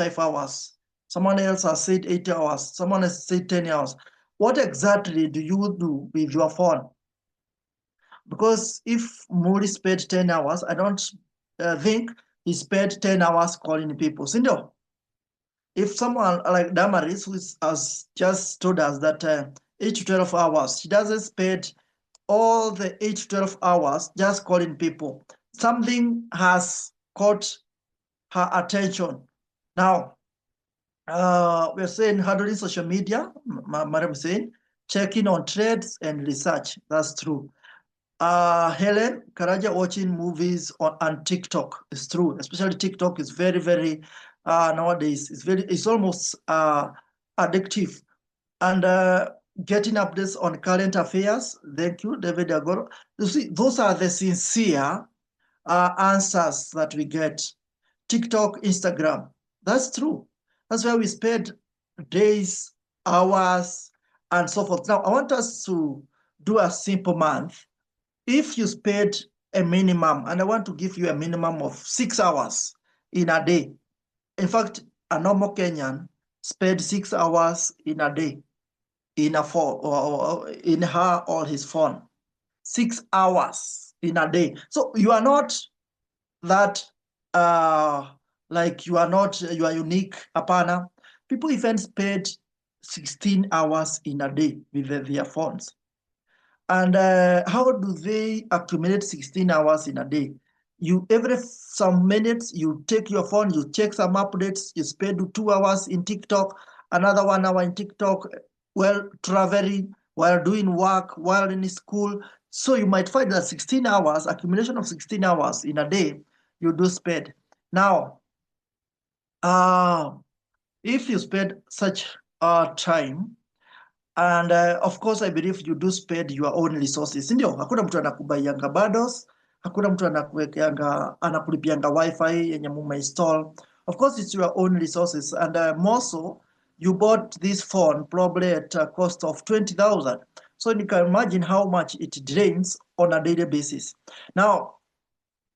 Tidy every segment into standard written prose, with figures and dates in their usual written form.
5 hours. Someone else has said 8 hours. Someone has said 10 hours. What exactly do you do with your phone? Because if Muri spent 10 hours, I don't think he spent 10 hours calling people. Sindo, if someone like Damaris, who has just told us that 8 to 12 hours, she doesn't spend all the 8 to 12 hours just calling people. Something has caught her attention. Now, we're saying handling social media, Madam saying, checking on trends and research. That's true. Helen Karaja watching movies on TikTok is true. Especially TikTok is very, very nowadays. It's almost addictive. And getting updates on current affairs. Thank you, David Agoro. You see, those are the sincere answers that we get. TikTok, Instagram. That's true. That's where we spend days, hours, and so forth. Now, I want us to do a simple math. If you spend a minimum, and I want to give you a minimum of 6 hours in a day. In fact, a normal Kenyan spend 6 hours in a day in a phone or in her or his phone. 6 hours in a day. So you are not that like you are unique. Apana. People even spend 16 hours in a day with their phones. And how do they accumulate 16 hours in a day? You every some minutes you take your phone, you check some updates, you spend 2 hours in TikTok, another 1 hour in TikTok while traveling, while doing work, while in school. So you might find that 16 hours, accumulation of 16 hours in a day, you do spend. Now, if you spend such time, and of course, I believe you do spend your own resources. Ndio, hakuna mtu anakubaianga bundles, hakuna mtu anakulipianga wifi yenye install. Of course, it's your own resources. And more so, you bought this phone probably at a cost of 20,000. So you can imagine how much it drains on a daily basis. Now,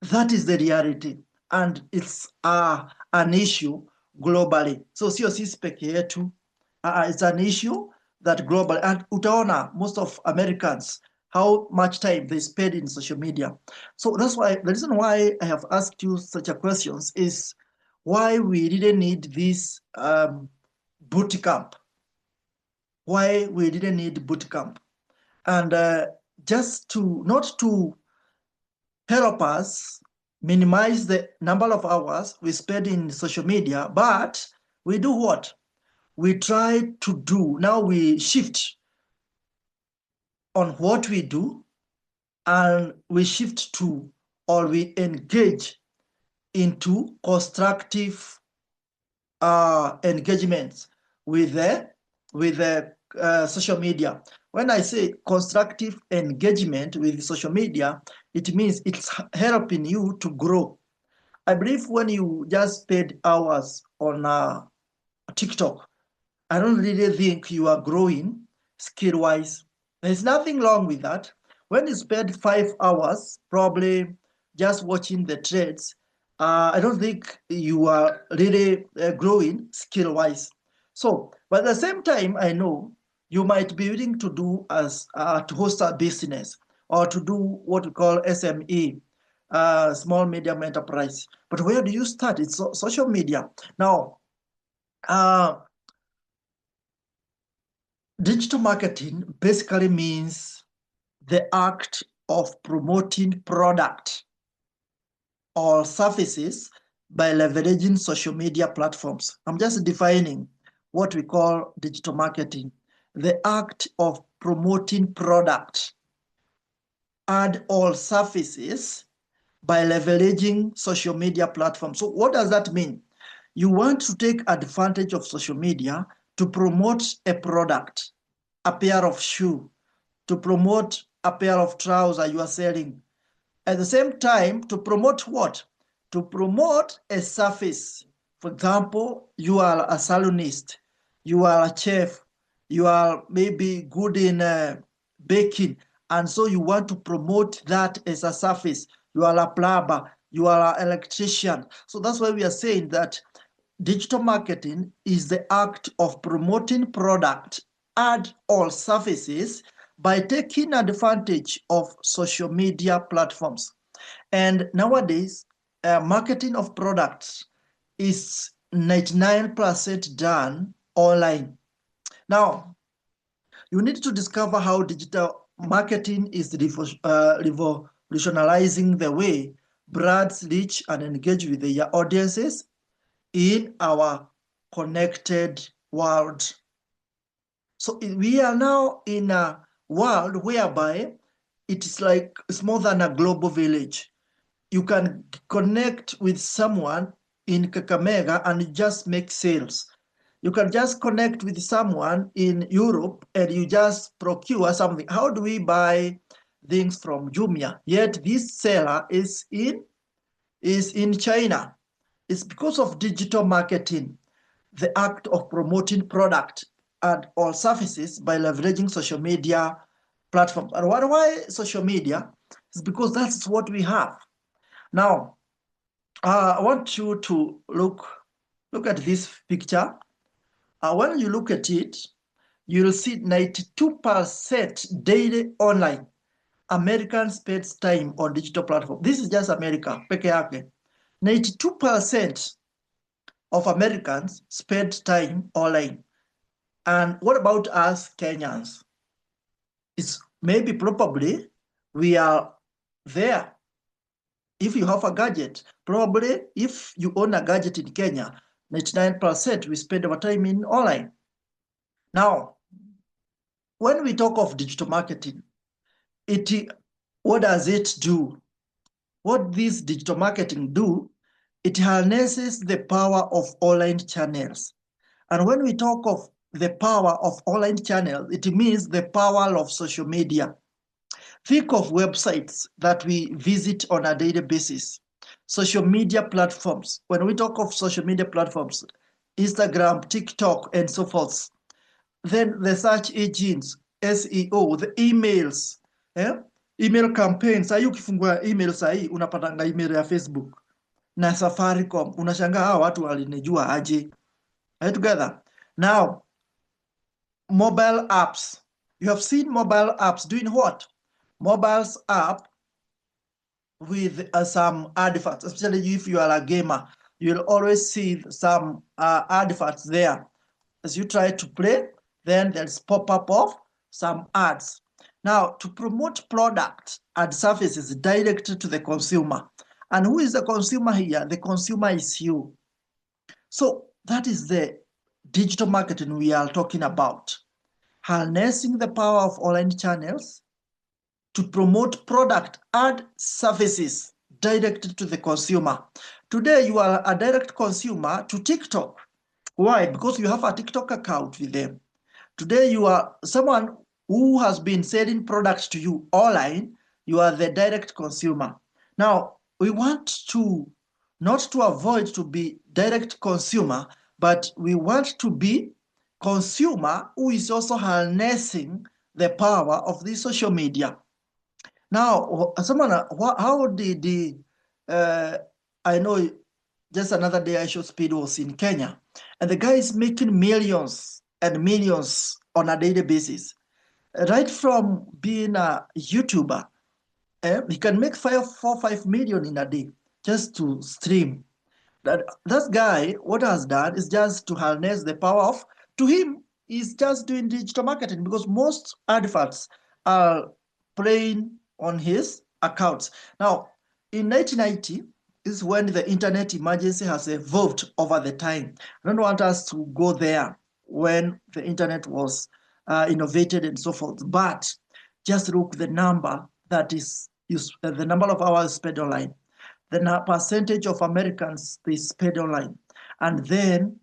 that is the reality. And it's an issue globally. So sio sisi peke yetu. It's an issue that global, and utaona most of Americans how much time they spend in social media. So that's why the reason why I have asked you such a questions is why we didn't need this boot camp. Why we didn't need boot camp, and just to not to help us minimize the number of hours we spend in social media, but we do what? We try to do, now we shift on what we do, and we shift to, or we engage into constructive engagements with the social media. When I say constructive engagement with social media, it means it's helping you to grow. I believe when you just spend hours on TikTok, I don't really think you are growing skill-wise. There's nothing wrong with that. When you spend 5 hours probably just watching the trades, I don't think you are really growing skill-wise. So, but at the same time, I know you might be willing to do as to host a business or to do what we call SME, small medium enterprise. But where do you start? It's social media. Now, digital marketing basically means the act of promoting product or services by leveraging social media platforms. I'm just defining what we call digital marketing, the act of promoting product and all services by leveraging social media platforms. So what does that mean? You want to take advantage of social media to promote a product, a pair of shoe, to promote a pair of trousers you are selling. At the same time, to promote what? To promote a service. For example, you are a salonist, you are a chef, you are maybe good in baking, and so you want to promote that as a service. You are a plumber, you are an electrician. So that's why we are saying that digital marketing is the act of promoting product, ad, or services by taking advantage of social media platforms. And nowadays, marketing of products is 99% done online. Now, you need to discover how digital marketing is revolutionizing the way brands reach and engage with their audiences in our connected world. So we are now in a world whereby it's more than a global village. You can connect with someone in Kakamega and just make sales. You can just connect with someone in Europe and you just procure something. How do we buy things from Jumia? Yet this seller is in China. It's because of digital marketing, the act of promoting product and or services by leveraging social media platforms. And why social media? It's because that's what we have. Now, I want you to look at this picture. When you look at it, you'll see 92% daily online. Americans spend time on digital platform. This is just America, peke yake. 92% of Americans spend time online. And what about us Kenyans? It's maybe probably we are there. If you have a gadget, probably if you own a gadget in Kenya, 99% we spend our time in online. Now, when we talk of digital marketing, what does it do? What this digital marketing do, it harnesses the power of online channels. And when we talk of the power of online channels, it means the power of social media. Think of websites that we visit on a daily basis, social media platforms. When we talk of social media platforms, Instagram, TikTok, and so forth, then the search engines, SEO, the emails, email campaigns. Sahii ukifungua email sahii unapatanga email ya Facebook na Safaricom, unashangaa hawa watu walinijua aje. Are you together? Now, mobile apps. You have seen mobile apps doing what? Mobile app with some adverts, especially if you are a gamer. You'll always see some adverts there. As you try to play, then there's pop-up of some ads. Now, to promote product and services directed to the consumer. And who is the consumer here? The consumer is you. So that is the digital marketing we are talking about. Harnessing the power of online channels to promote product and services directed to the consumer. Today, you are a direct consumer to TikTok. Why? Because you have a TikTok account with them. Today, you are someone who has been selling products to you online. You are the direct consumer. Now, we want to not to avoid to be direct consumer, but we want to be consumer who is also harnessing the power of the social media. Now, someone, how did I know just another day I showed Speed was in Kenya, and the guy is making millions and millions on a daily basis. Right from being a YouTuber, he can make 5 million in a day just to stream. That guy, what has done is just to harness the power of, to him, he's just doing digital marketing because most adverts are playing on his accounts. Now, in 1990 is when the internet emergency has evolved over the time. I don't want us to go there when the internet was innovated and so forth, but just look the number that is the number of hours spent online, the percentage of Americans they spend online, and then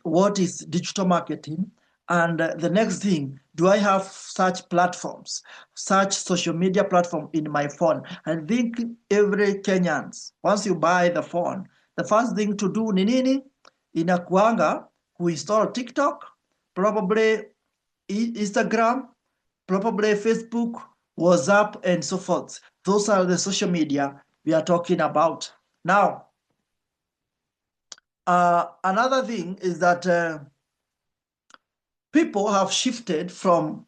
what is digital marketing, and the next thing, do I have such platforms, such social media platform in my phone? I think every Kenyans, once you buy the phone, the first thing to do ni nini? Inakuanga kuinstall TikTok, probably Instagram, probably Facebook, WhatsApp, and so forth. Those are the social media we are talking about. Now, Another thing is that people have shifted from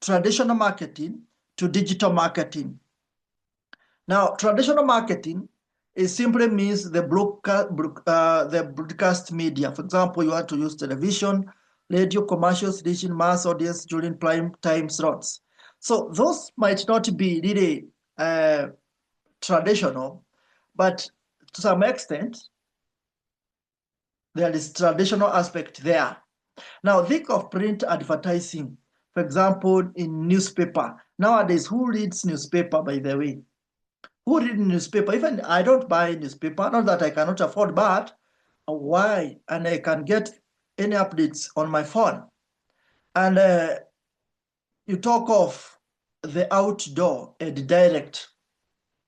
traditional marketing to digital marketing. Now, traditional marketing simply means the broadcast media. For example, you want to use television, radio commercials reaching mass audience during prime time slots. So those might not be really traditional, but to some extent, there is traditional aspect there. Now think of print advertising, for example, in newspaper. Nowadays, who reads newspaper, by the way? Who reads newspaper? Even I don't buy newspaper, not that I cannot afford, but why? And I can get any updates on my phone. And you talk of the outdoor and direct.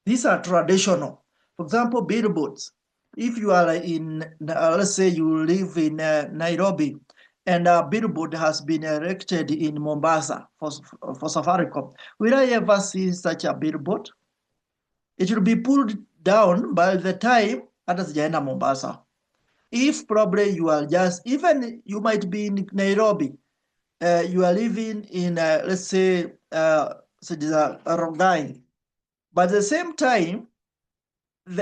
These are traditional. For example, billboards. If you are in, let's say you live in Nairobi, and a billboard has been erected in Mombasa for Safaricom, will I ever see such a billboard? It will be pulled down by the time hata sijaenda Mombasa. If probably you are just, even you might be in Nairobi, you are living in, let's say, Rongai, but at the same time,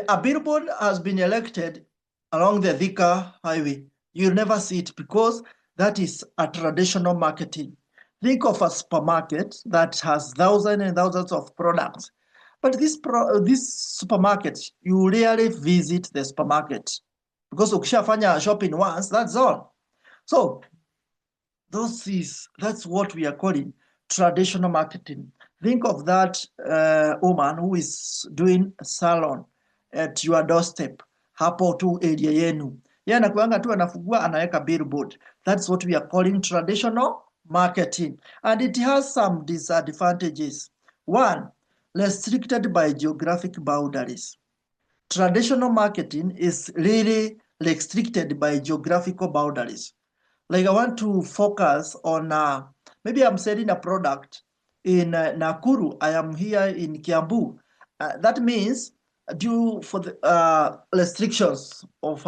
a billboard has been erected along the Thika highway. You'll never see it because that is a traditional marketing. Think of a supermarket that has thousands and thousands of products. But this supermarket, you rarely visit the supermarket because ukishafanya shopping once, that's all. So that's what we are calling traditional marketing. Think of that woman who is doing salon at your doorstep, hapo tu area yenu. Yeye anakuanga tu anafungua anaweka billboard. That's what we are calling traditional marketing. And it has some disadvantages. One, restricted by geographic boundaries. Traditional marketing is really restricted by geographical boundaries. Like I want to focus on, maybe I'm selling a product in Nakuru. I am here in Kiambu. That means due for the restrictions of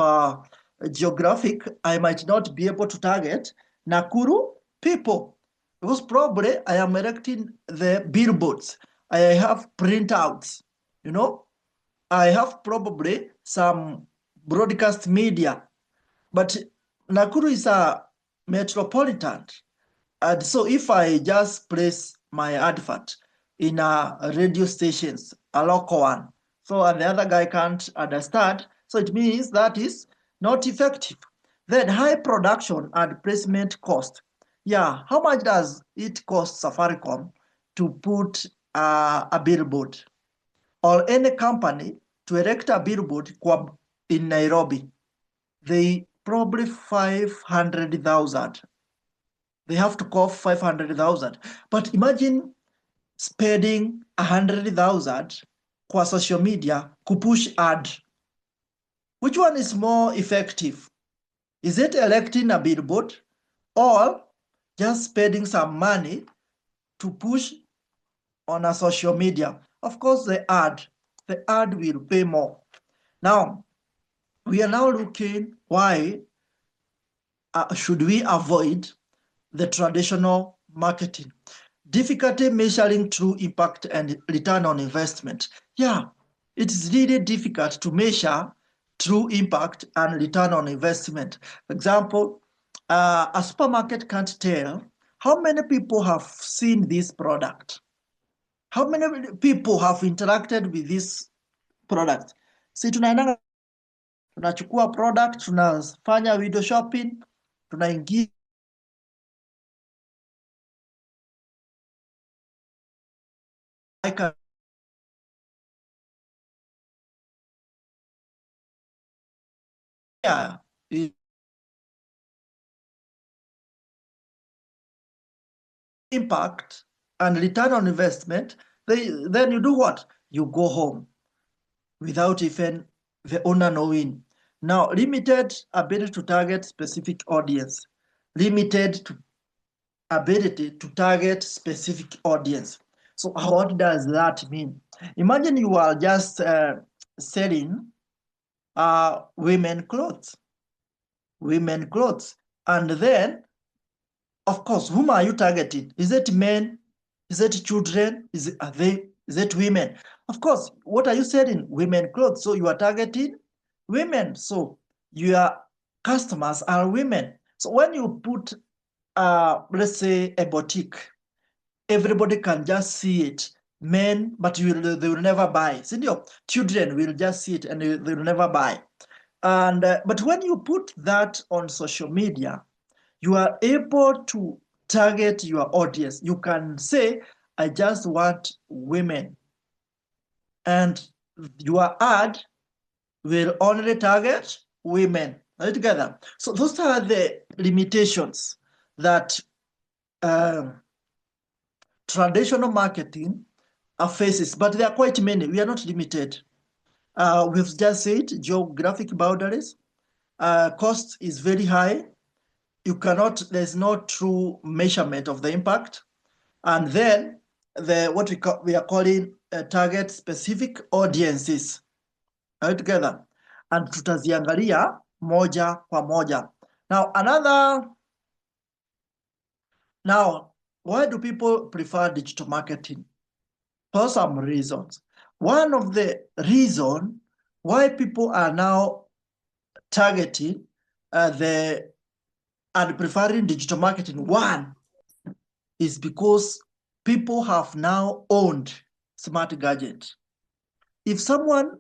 geographic, I might not be able to target Nakuru people because probably I am erecting the billboards. I have printouts, you know. I have probably some broadcast media, but Nakuru is a metropolitan. And so if I just place my advert in a radio stations, a local one, so and the other guy can't understand, so it means that is not effective. Then high production and placement cost. Yeah, how much does it cost Safaricom to put a billboard or any company to erect a billboard in Nairobi? They probably 500,000. They have to cost 500,000. But imagine spending 100,000 kwa social media kupush ad. Which one is more effective? Is it electing a billboard or just spending some money to push on a social media? Of course, the ad will pay more. Now, we are now looking why should we avoid the traditional marketing? Difficulty measuring true impact and return on investment. Yeah, it's really difficult to measure true impact and return on investment. For example, a supermarket can't tell how many people have seen this product, how many people have interacted with this product. Si tunaenda tunachukua product, tunafanya video shopping, tunaingia impact and return on investment, then you do what? You go home without even the owner knowing. Now, limited ability to target specific audience. Limited ability to target specific audience. So what does that mean? Imagine you are just selling women clothes. Women clothes. And then, of course, whom are you targeting? Is it men? Is it children? Is it women? Of course, what are you selling? Women clothes. So you are targeting women. So your customers are women. So when you put, let's say, a boutique, everybody can just see it. Men, but they will never buy. Sindio? Children will just see it and they will never buy. And but when you put that on social media, you are able to target your audience. You can say, I just want women. And your ad will only target women. Right together. So those are the limitations that traditional marketing faces, but there are quite many. We are not limited. We've just said geographic boundaries. Cost is very high. There's no true measurement of the impact. And then what we are calling target specific audiences. Right together. And tutaziangalia moja kwa moja. Now, why do people prefer digital marketing? For some reasons. One of the reasons why people are now targeting and preferring digital marketing, one is because people have now owned smart gadget. If someone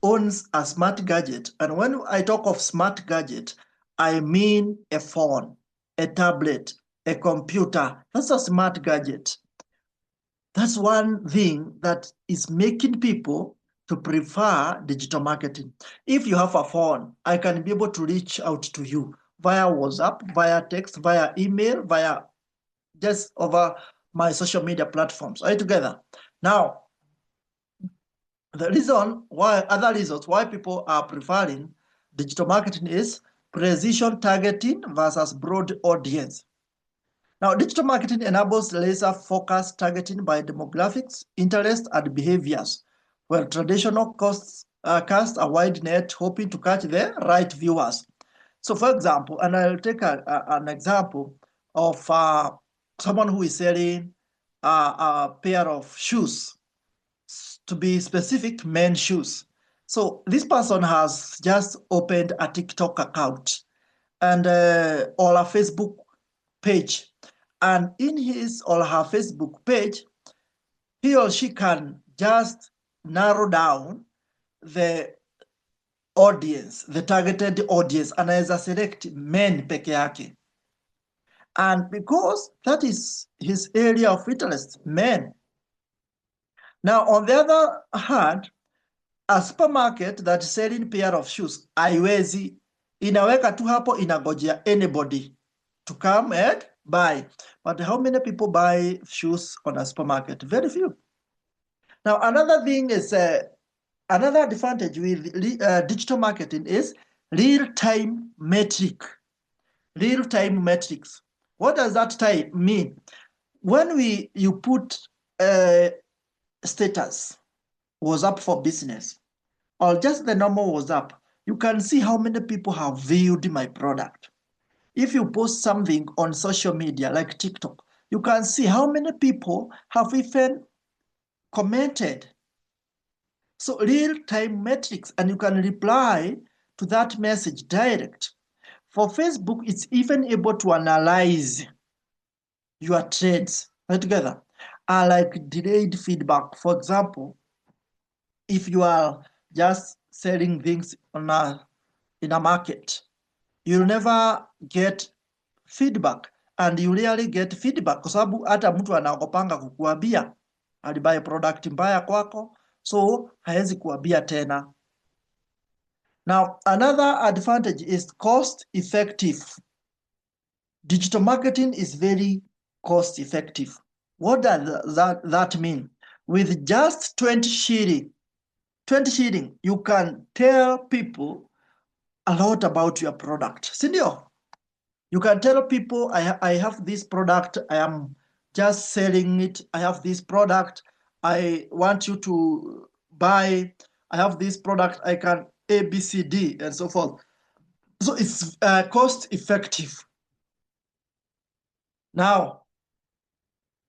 owns a smart gadget, and when I talk of smart gadget, I mean a phone, a tablet, a computer. That's a smart gadget. That's one thing that is making people to prefer digital marketing. If you have a phone, I can be able to reach out to you via WhatsApp, via text, via email, via just over my social media platforms. Are you together? Now, other reasons why people are preferring digital marketing is precision targeting versus broad audience. Now, digital marketing enables laser-focused targeting by demographics, interests, and behaviors, where traditional cast a wide net hoping to catch the right viewers. So, for example, and I'll take an example of someone who is selling a pair of shoes, to be specific, men's shoes. So this person has just opened a TikTok account and or a Facebook page. And in his or her Facebook page, he or she can just narrow down the audience, the targeted audience, anaweza select men peke yake. And because that is his area of interest, men. Now, on the other hand, a supermarket that selling pair of shoes haiwezi, inaweka tu hapo, inagojea anybody to come and buy. But how many people buy shoes on a supermarket? Very few. Now, another thing is, another advantage with digital marketing is real-time metric. Real-time metrics. What does that time mean? When you put status was up for business, or just the normal was up, you can see how many people have viewed my product. If you post something on social media like TikTok, you can see how many people have even commented. So real-time metrics, and you can reply to that message direct. For Facebook, it's even able to analyze your trades right together. Like delayed feedback. For example, if you are just selling things in a market, you'll never get feedback, and you rarely get feedback kwa sababu hata mtu anaogopanga kukuambia alibuy product mbaya kwako, so haezi kuambia tena. Now, another advantage is cost effective. Digital marketing is very cost effective. What does that mean? With just 20 shilling, you can tell people a lot about your product. Sindio? You can tell people, I have this product, I am just selling it. I have this product, I want you to buy. I have this product, I can A, B, C, D, and so forth. So it's cost effective. Now,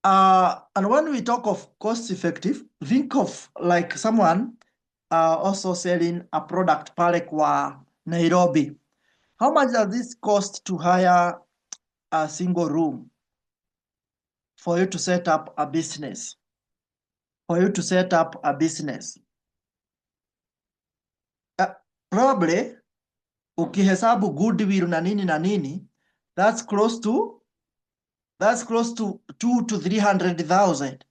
and when we talk of cost effective, think of like someone also selling a product pale kwa Nairobi. How much does this cost to hire a single room for you to set up a business? For you to set up a business. Probably, ukihesabu goodwill na nini, that's close to 2 to 300,000.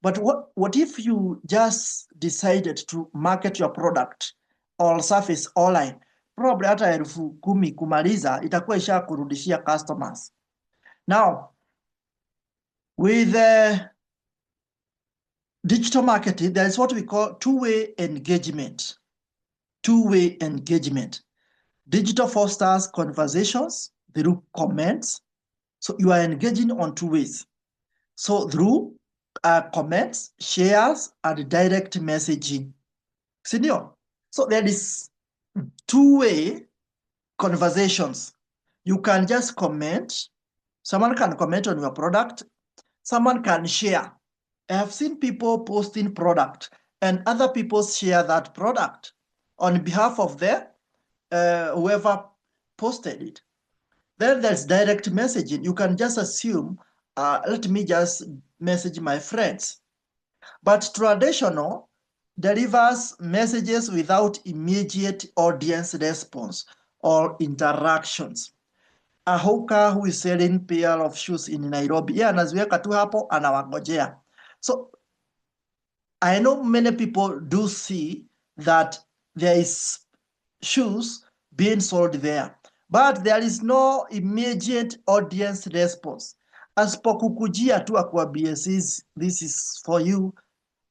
But what if you just decided to market your product or service online? Probably hata 10,000 kumaliza itakuwa isha kurudishia customers. Now, with digital marketing, there is what we call two-way engagement. Two-way engagement. Digital fosters conversations through comments. So you are engaging on two ways. So through comments, shares, and direct messaging. Senior. So there is two-way conversations. You can just comment. Someone can comment on your product. Someone can share. I have seen people posting product and other people share that product on behalf of the whoever posted it. Then there's direct messaging. You can just assume, let me just message my friends. But traditional delivers messages without immediate audience response or interactions. A hawker who is selling pair of shoes in Nairobi, anaziweka tu hapo, anawangojea. So I know many people do see that there is shoes being sold there, but there is no immediate audience response. Asipokukujia tu akuambie this is for you,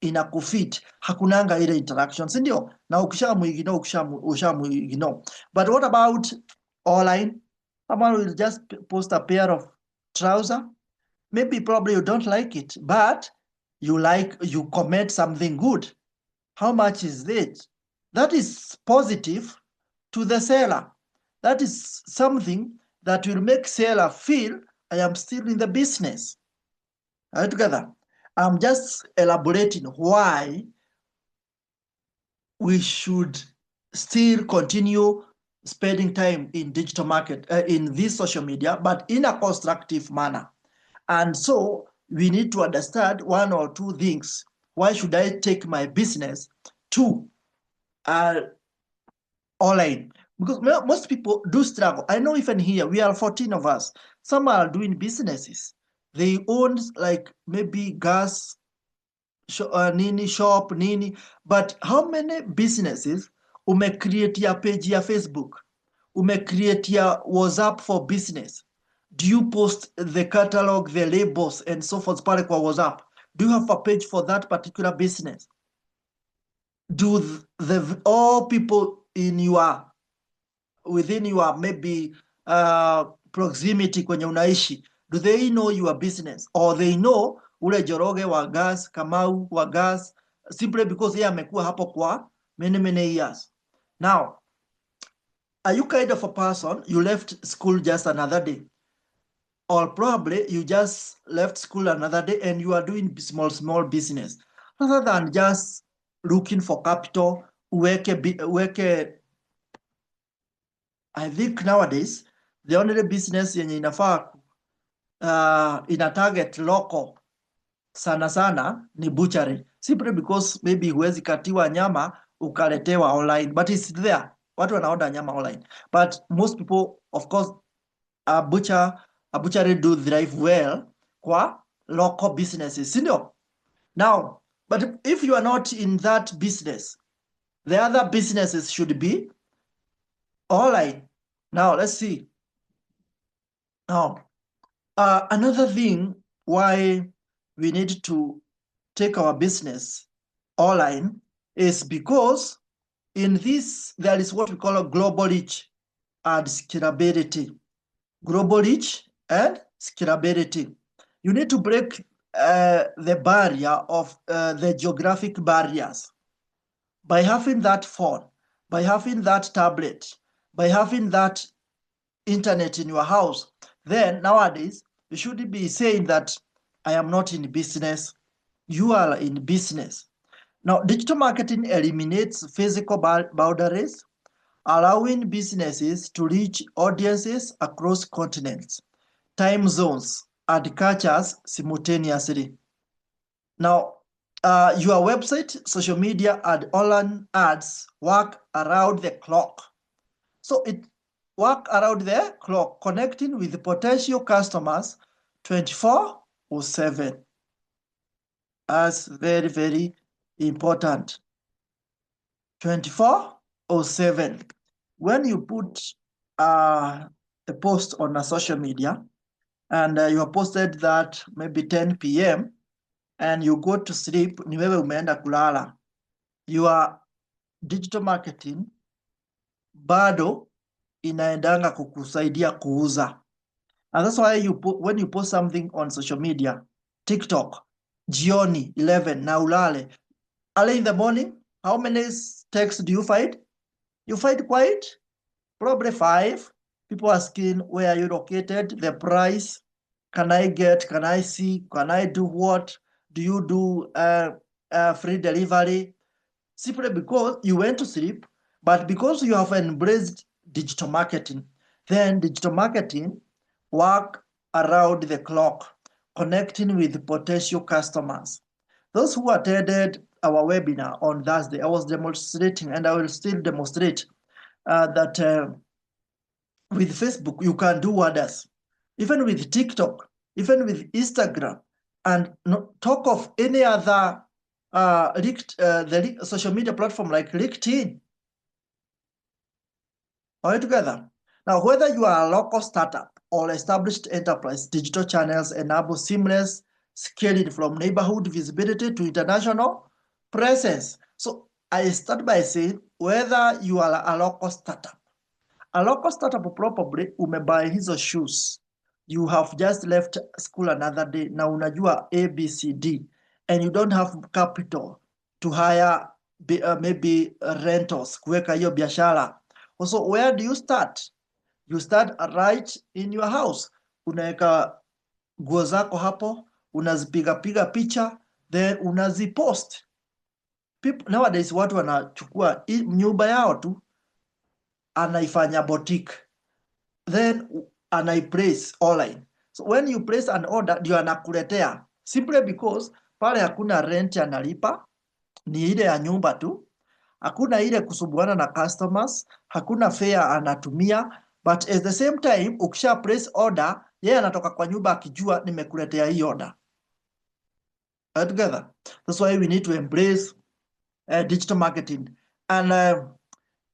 inakufit, hakunanga ile interaction, si ndio? Na ukishamuignore. But what about online? Someone will just post a pair of trousers. Maybe probably you don't like it, but you comment something good. How much is it? That is positive to the seller. That is something that will make seller feel I am still in the business. Are we together? I'm just elaborating why we should still continue spending time in digital market, in this social media, but in a constructive manner. And so we need to understand one or two things. Why should I take my business to online? Because most people do struggle. I know even here, we are 14 of us. Some are doing businesses. They own like maybe gas, nini shop, nini. But how many businesses umecreate ya page ya Facebook? Umecreate ya WhatsApp for business? Do you post the catalog, the labels, and so forth pale kwa WhatsApp? Do you have a page for that particular business? Do all people within your maybe proximity kwenye unaishi, do they know your business, or they know ule Joroge wa gas, Kamau wa gas, simply because yeye amekuwa hapo kwa many years? Now, are you kind of a person, you left school just another day? Or probably you just left school another day and you are doing small business. Rather than just looking for capital, I think nowadays, the only business yenye inafaa ina target local sana ni butchery. Simply because maybe huwezi katiwa nyama ukaletewa online, but it's there. Watu wanaorder nyama online. But most people, of course, a butchery do thrive well kwa local businesses, sindio? Now, but if you are not in that business, the other businesses should be online. Now, let's see. Now, another thing why we need to take our business online is because in this, there is what we call a global reach and scalability. Global reach and scalability. You need to break the barrier of the geographic barriers. By having that phone, by having that tablet, by having that internet in your house, then nowadays you should be saying that I am not in business. You are in business. Now, digital marketing eliminates physical boundaries, allowing businesses to reach audiences across continents, time zones, and cultures simultaneously. Now, your website, social media, and online ads work around the clock. So it work around the clock, connecting with potential customers 24/7. That's very, very important. 24/7. When you put a post on a social media and you have posted that maybe 10 p.m. and you go to sleep, ni wewe umeenda kulala, your digital marketing bado inaendanga kukusaidia kuuza. And that's why when you post something on social media, TikTok, jioni 11 na ulale, early in the morning, how many texts do you find? You find quite probably 5 people asking where are you located, the price, can I get, can I see, can I do what, do you do free delivery? Simply because you went to sleep, but because you have embraced digital marketing, then digital marketing work around the clock, connecting with potential customers. Those who attended our webinar on Thursday, I was demonstrating, and I will still demonstrate that with Facebook, you can do wonders. Even with TikTok, even with Instagram, and talk of any other the social media platform like LinkedIn. Are you together? Now, whether you are a local startup or established enterprise, digital channels enable seamless scaling from neighborhood visibility to international presence. So I start by saying, whether you are a local startup probably umebuy hizo shoes. You have just left school another day. Na unajua ABCD and you don't have capital to hire maybe rentals kuweka hiyo biashara. So where do you start? You start right in your house. Unaweka nguo zako hapo, unazipiga picha, then unazipost. Nowadays watu wanachukua nyumba yao tu anaifanya boutique, then anaiplace online. So when you place an order, ndio anakuletea, simply because pale hakuna rent analipa, ni ile ya nyumba tu, hakuna ile kusumbuana na customers, hakuna fare anatumia, but at the same time ukisha place order, yeye anatoka kwa nyumba akijua nimekuletea hii order. Together. That's why we need to embrace digital marketing and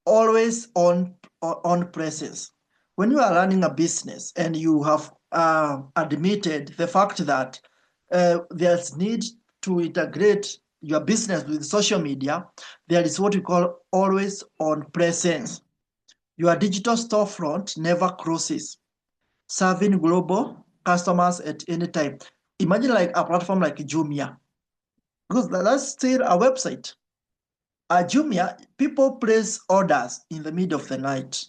always on presence. When you are running a business and you have admitted the fact that there's need to integrate your business with social media, there is what we call always on presence. Your digital storefront never crosses, serving global customers at any time. Imagine like a platform like Jumia, because that's still a website. Jumia, people place orders in the middle of the night.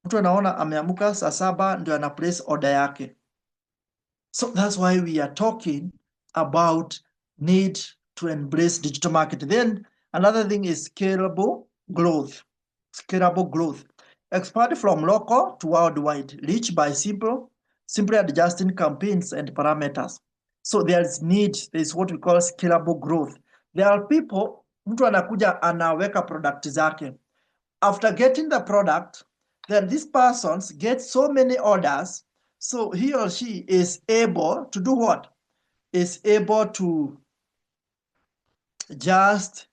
Mtu anaona ameamuka saa 7 ndio ana place order yake. So that's why we are talking about need to embrace digital marketing. Then another thing is scalable growth. Scalable growth. Expand from local to worldwide, reach by simply adjusting campaigns and parameters. So there's what we call scalable growth. There are people, mtu anakuja anaweka product zake. After getting the product, then this person gets so many orders, so he or she is able to do what? Is able to just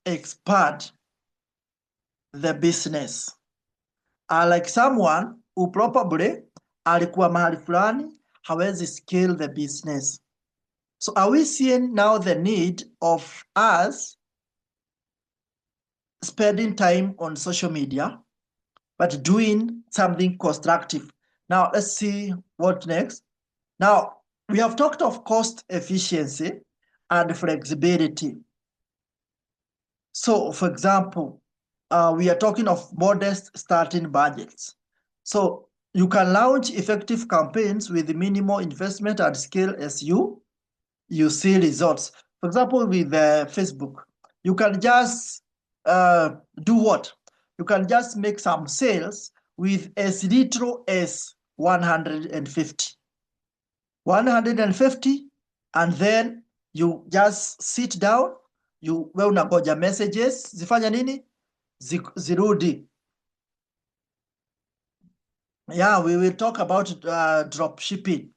expand the business. Like someone who probably alikuwa mahali fulani hawezi scale the business. So are we seeing now the need of us spending time on social media, but doing something constructive? Now, let's see what next. Now, we have talked of cost efficiency and flexibility. So, for example, we are talking of modest starting budgets. So you can launch effective campaigns with minimal investment at scale as you see results. For example, with Facebook, you can just do what? You can just make some sales with as little as 150. 150, and then you just sit down, we unangoja messages zifanya nini? Zirudi. Yeah, we will talk about drop shipping.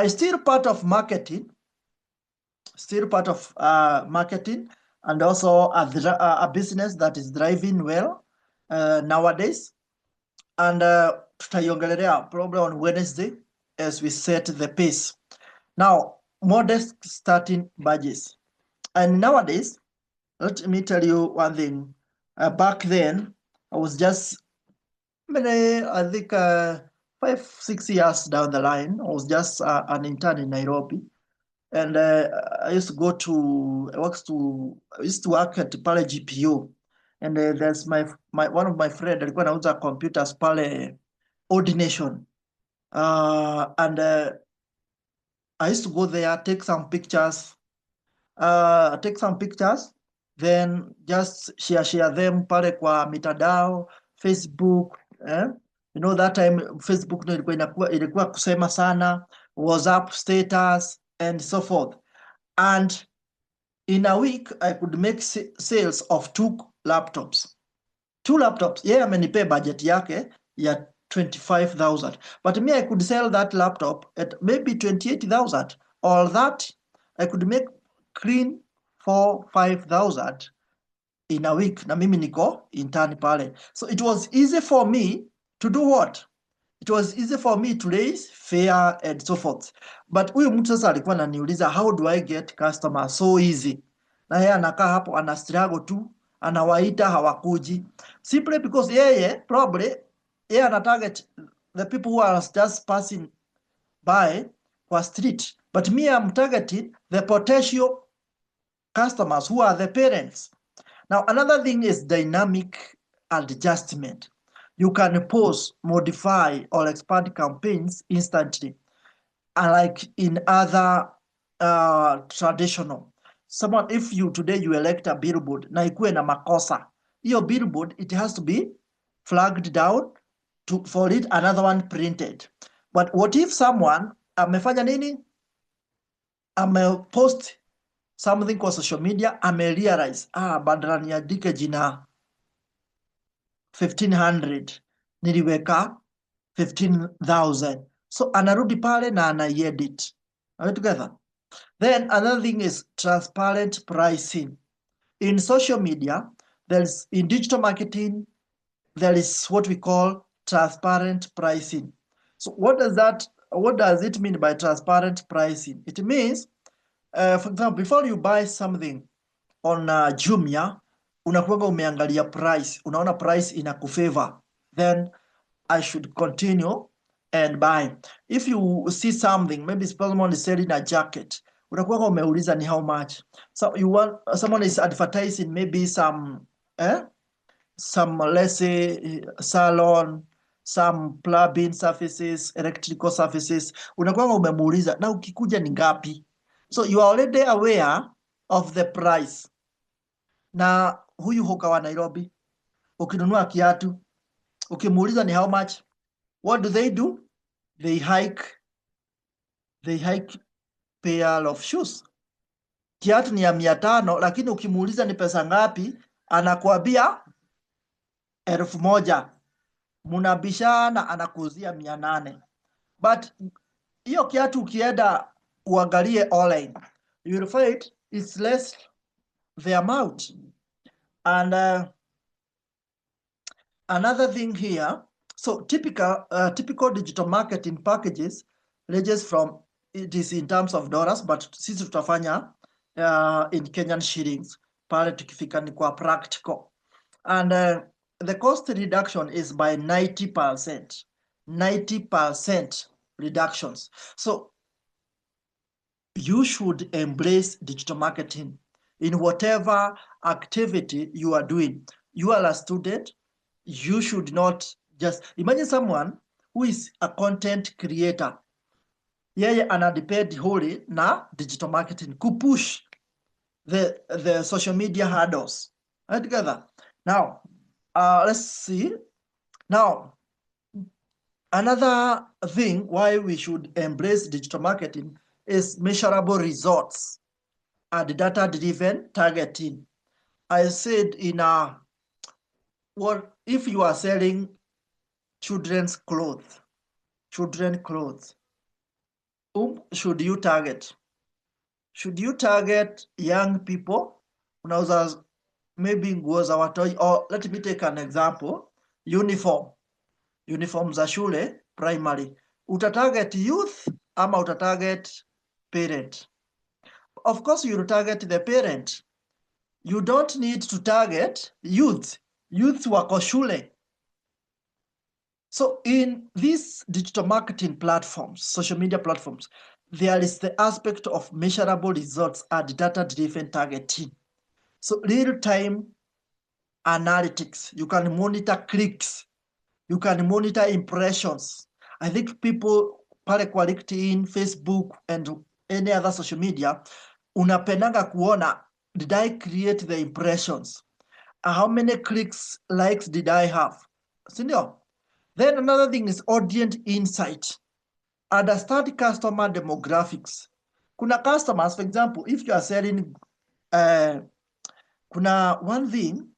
Still part of marketing, and also a business that is driving well nowadays. And tutaiongelelea probably on Wednesday as we set the pace. Now, modest starting budgets. And nowadays, let me tell you one thing. Back then, I was just, I think 5-6 years down the line, I was just an intern in Nairobi. And I used to go to, I used to work at pale GPU. And there's one of my friend alikuwa anauza computers pale Ordination. And I used to go there, take some pictures, then just share them pale kwa mitandao, Facebook. You know, that time Facebook ilikuwa kusema sana, WhatsApp status and so forth. And in a week, I could make sales of 2 laptops. 2 laptops. Yeah, amenipea budget yake ya 25,000. But me, I could sell that laptop at maybe 28,000. All that, I could make clean 4-5,000 in a week. Na mimi niko intern pale. So it was easy for me to do what? It was easy for me to raise fare and so forth. But huyu mtu sasa alikuwa ananiuliza, how do I get customers so easy? Na yeye anakaa hapo ana struggle tu, anawaita hawakuji. Simply because probably yeye ana target the people who are just passing by kwa street. But me, I'm targeting the potential customers who are the parents. Now, another thing is dynamic adjustment. You can pause, modify, or expand campaigns instantly, unlike in other traditional. If today you elect a billboard na ikuwe na makosa, your billboard, it has to be flagged down for it another one printed. But what if someone amefanya nini? Amepost something kwa social media, amerealize, badala niandike jina 1500 niliweka 15,000. So anarudi pale na anaiedit. Are we together? Then another thing is transparent pricing. In social media, in digital marketing, there is what we call transparent pricing. So what does it mean by transparent pricing? It means, for example, before you buy something on Jumia, unakuanga umeangalia price, unaona price inakufavor, then I should continue and buy. If you see something, maybe someone is selling a jacket, unakuanga umeuliza ni how much. So someone is advertising maybe some let's say salon, some plumbing services, electrical services, unakuanga umemuuliza na ukikuja ni ngapi. So you are already aware of the price. Na huyu hoka wa Nairobi, ukinunua kiatu, ukimuuliza ni how much, what do? They hike pair of shoes. Kiatu ni ya 500, lakini ukimuuliza ni pesa ngapi, anakuambia 1,000. Munabishana, anakuuzia 800. But hiyo kiatu ukienda uangalie online, you will find it's less the amount. And another thing here, so typical digital marketing packages ranges from, it is in terms of dollars, but sisi tutafanya in Kenyan shillings pale tukifika ni kwa practical. And the cost reduction is by 90%. 90% reductions. So you should embrace digital marketing in whatever activity you are doing. you are a student, you should not just imagine someone who is a content creator. Yeye anadepend wholly na digital marketing kupush the social media handles. Right together. Now, let's see. Now, another thing why we should embrace digital marketing is measurable results and data-driven targeting. I said in what if you are selling children's clothes, whom should you target? Should you target young people? Unauza maybe nguo za watoto, or let me take an example, uniform za shule primary. Utatarget youth ama utatarget parent? Of course you target the parent. You don't need to target youth. Youth wako shule. So in these digital marketing platforms, social media platforms, there is the aspect of measurable results and data-driven targeting. So real-time analytics, you can monitor clicks, you can monitor impressions. I think people pale kwa LinkedIn, Facebook, and any other social media, unapendanga kuona, did I create the impressions? How many clicks, likes did I have? Sindio? Then another thing is audience insight. Understand customer demographics. Kuna customers, for example, if you are selling, kuna one thing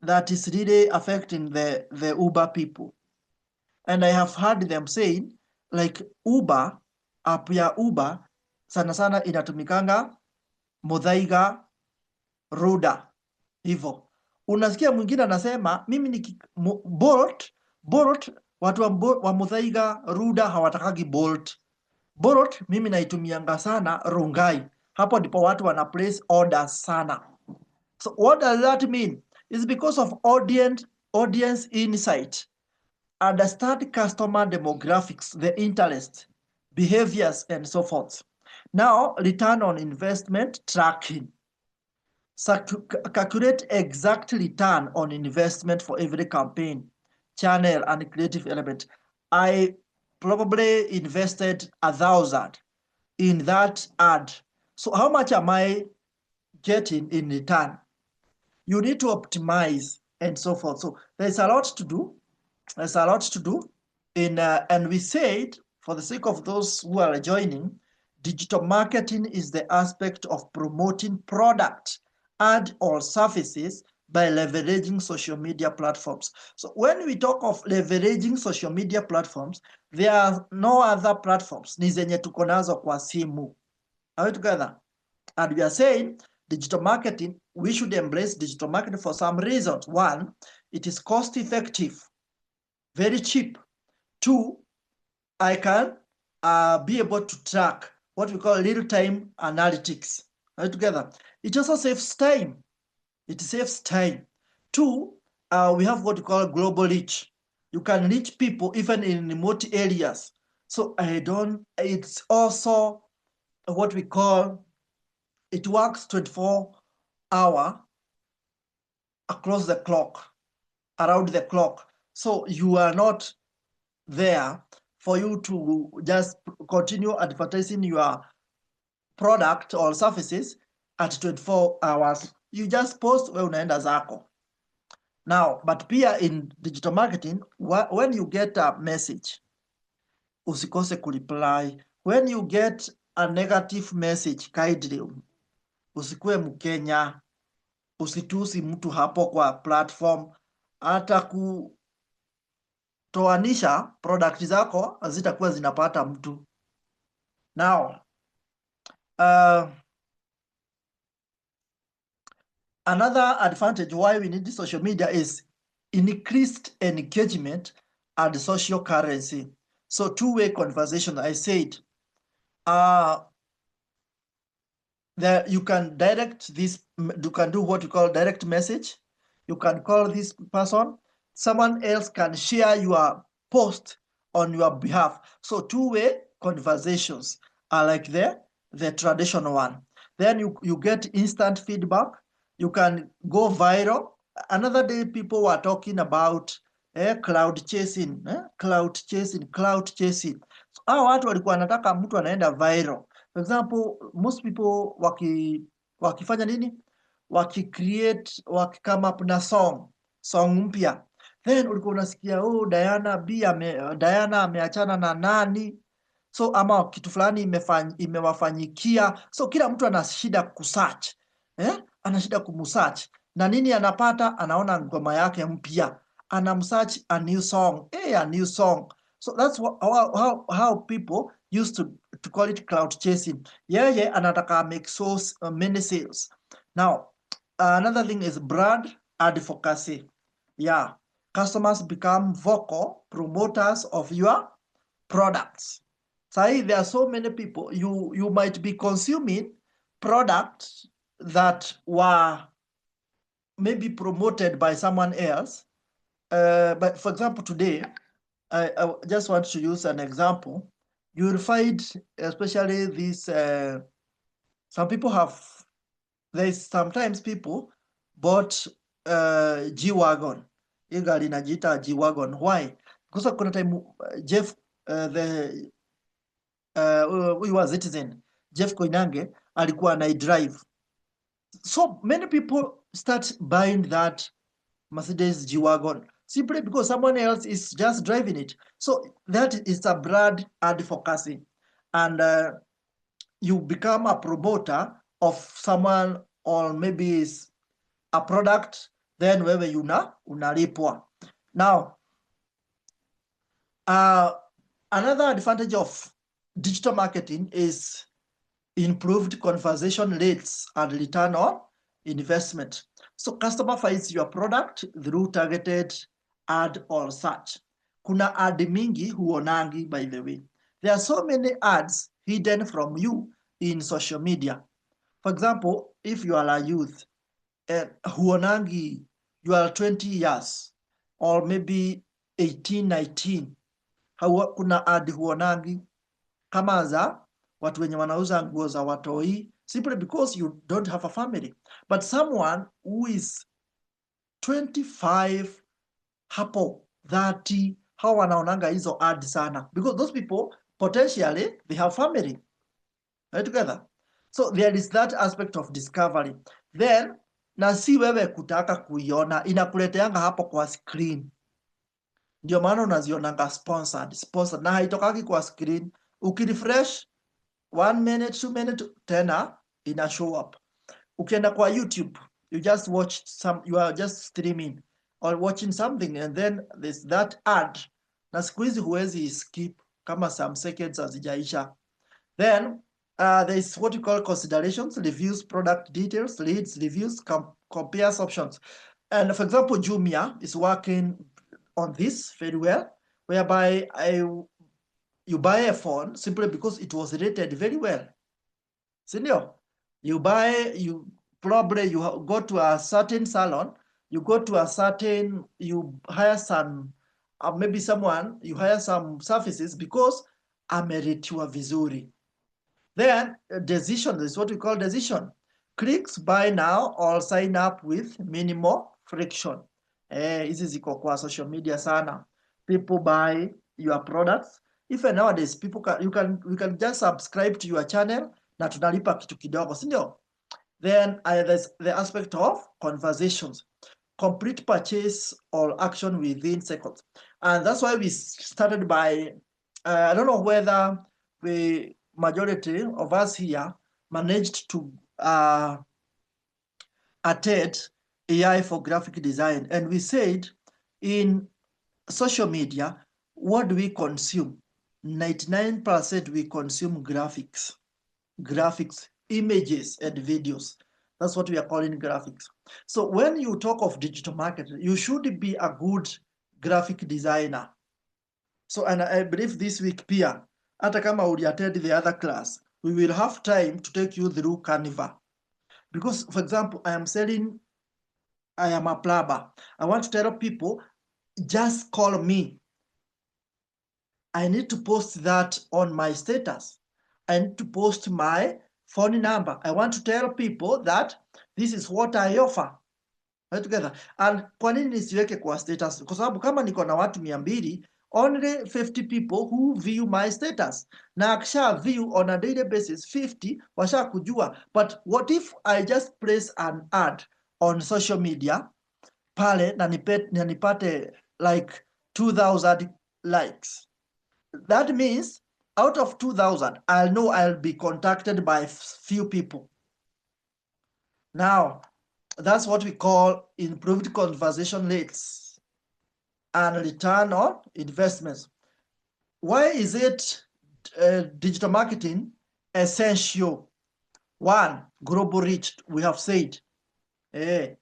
that is really affecting the Uber people. And I have heard them saying, like Uber, app ya Uber, sana sana inatumikanga Muthaiga, Ruda, hivyo. Unasikia mwingine anasema, mimi ni Bolt, watu wa Muthaiga, Ruda hawatakagi Bolt. Bolt, mimi naitumianga sana Rongai. Hapo ndipo watu wana place orders sana. So what does that mean? It's because of audience insight. Understand customer demographics, the interest, behaviors, and so forth. Now, return on investment tracking. So, calculate exact return on investment for every campaign, channel, and creative element. I probably invested 1,000 in that ad. So how much am I getting in return? You need to optimize and so forth. So there's a lot to do. And we said, for the sake of those who are joining, digital marketing is the aspect of promoting product and or services by leveraging social media platforms. So when we talk of leveraging social media platforms, there are no other platforms ni zenye tuko nazo kwa simu. Are we together? And we are saying digital marketing, we should embrace digital marketing for some reasons. One, it is cost effective, very cheap. Two, I can be able to track what we call real-time analytics. Right together. It also saves time. Two, we have what we call global reach. You can reach people even in remote areas. So it's also what we call, it works 24-hour across the clock, around the clock. So you are not there for you to just continue advertising your product or services at 24 hours. You just post we unaenda zako. Now, but pia in digital marketing, when you get a message, usikose kureply. When you get a negative message, kindly, usikue Mkenya, usitusi mtu hapo kwa platform, hata kutoanisha product zako hazitakuwa zinapata mtu. Now, another advantage why we need social media is increased engagement and social currency. So two-way conversation, I said, that you can direct this, you can do what you call direct message. You can call this person, someone else can share your post on your behalf. So two-way conversations are like the traditional one. Then you get instant feedback. You can go viral Another day people were talking about cloud chasing, cloud chasing. So, hao watu walikuwa wanataka mtu anaenda viral. For example, most people wakifanya nini? Wakicome up na song mpya. Then ulikuwa unasikia Diana ameachana na nani? So ama kitu fulani imewafanyikia. So kila mtu ana shida kusearch. Ana shida kumsearch. Na nini anapata? Anaona ngoma yake mpya. Anamsearch a new song. A new song. So that's how people used to call it cloud chasing. Yeye anataka make many sales. Now, another thing is brand advocacy. Yeah. Customers become vocal promoters of your products. So there are so many people, you might be consuming products that were maybe promoted by someone else. But for example, today, I just want to use an example. You will find, especially this, some people there's sometimes people bought G-Wagon. Hii gari inajiita G-Wagon. Why? Because kuna time Jeff, huyu wa Citizen, Jeff Koinange, alikuwa anaidrive. So many people start buying that Mercedes G-Wagon simply because someone else is just driving it. So that is a brand advocacy. And you become a promoter of someone, or maybe is a product, then wewe unalipwa. Now, another advantage of digital marketing is improved conversion rates and return on investment. So customer finds your product through targeted ad or search. Kuna ad mingi huonangi, by the way. There are so many ads hidden from you in social media. For example, if you are a youth, huonangi, you are 20 years or maybe 18, 19. Kuna ad huonangi kama za watu wenye wanauza nguo za watoi, simply because you don't have a family. But someone who is 25 hapo 30, how wanaonanga hizo ad sana, because those people potentially they have family right together. So there is that aspect of discovery. Then na si wewe kutaka kuiona, inakuleteanga hapo kwa screen. Ndio maana unazionanga sponsored na haitokaki kwa screen. Ukirefresh 1 minute 2 minute tena ina show up. Ukienda kwa YouTube, you just watch you are just streaming or watching something, and then there's that ad, na siku hizi huwezi skip kama some seconds hazijaisha. Then there is what you call considerations, reviews, product details, leads, reviews, compares options. And for example, Jumia is working on this very well, whereby you buy a phone simply because it was rated very well. Sindio? You probably go to a certain salon, you hire some, maybe someone, you hire some services because ameritiwa vizuri. Then decision is what we call decision. Clicks, buy now or sign up with minimal friction. Hizi ziko kwa social media sana. People buy your products. Even nowadays, we can just subscribe to your channel na tunalipa kitu kidogo, si ndio? Then there's the aspect of conversations. Complete purchase or action within seconds. And that's why we started by, I don't know whether the majority of us here managed to attend AI for graphic design. And we said in social media, what do we consume? 99% we consume graphics, images, and videos. That's what we are calling graphics. So when you talk of digital marketing, you should be a good graphic designer. So, and I believe this week, Pia, hata kama attend the other class, we will have time to take you through Canva. Because, for example, I am a plumber. I want to tell people, just call me. I need to post that on my status. I need to post my phone number. I want to tell people that this is what I offer. Right together. And kwa nini nisiweke kwa status? Kwa sababu kama niko na watu 200, only 50 people who view my status. Na akisha view on a daily basis 50 washa kujua. But what if I just place an ad on social media pale na nipate like 2000 likes? That means out of 2000, I'll know I'll be contacted by few people. Now, that's what we call improved conversation rates and return on investments. Why is it digital marketing essential? One, global reach, we have said. The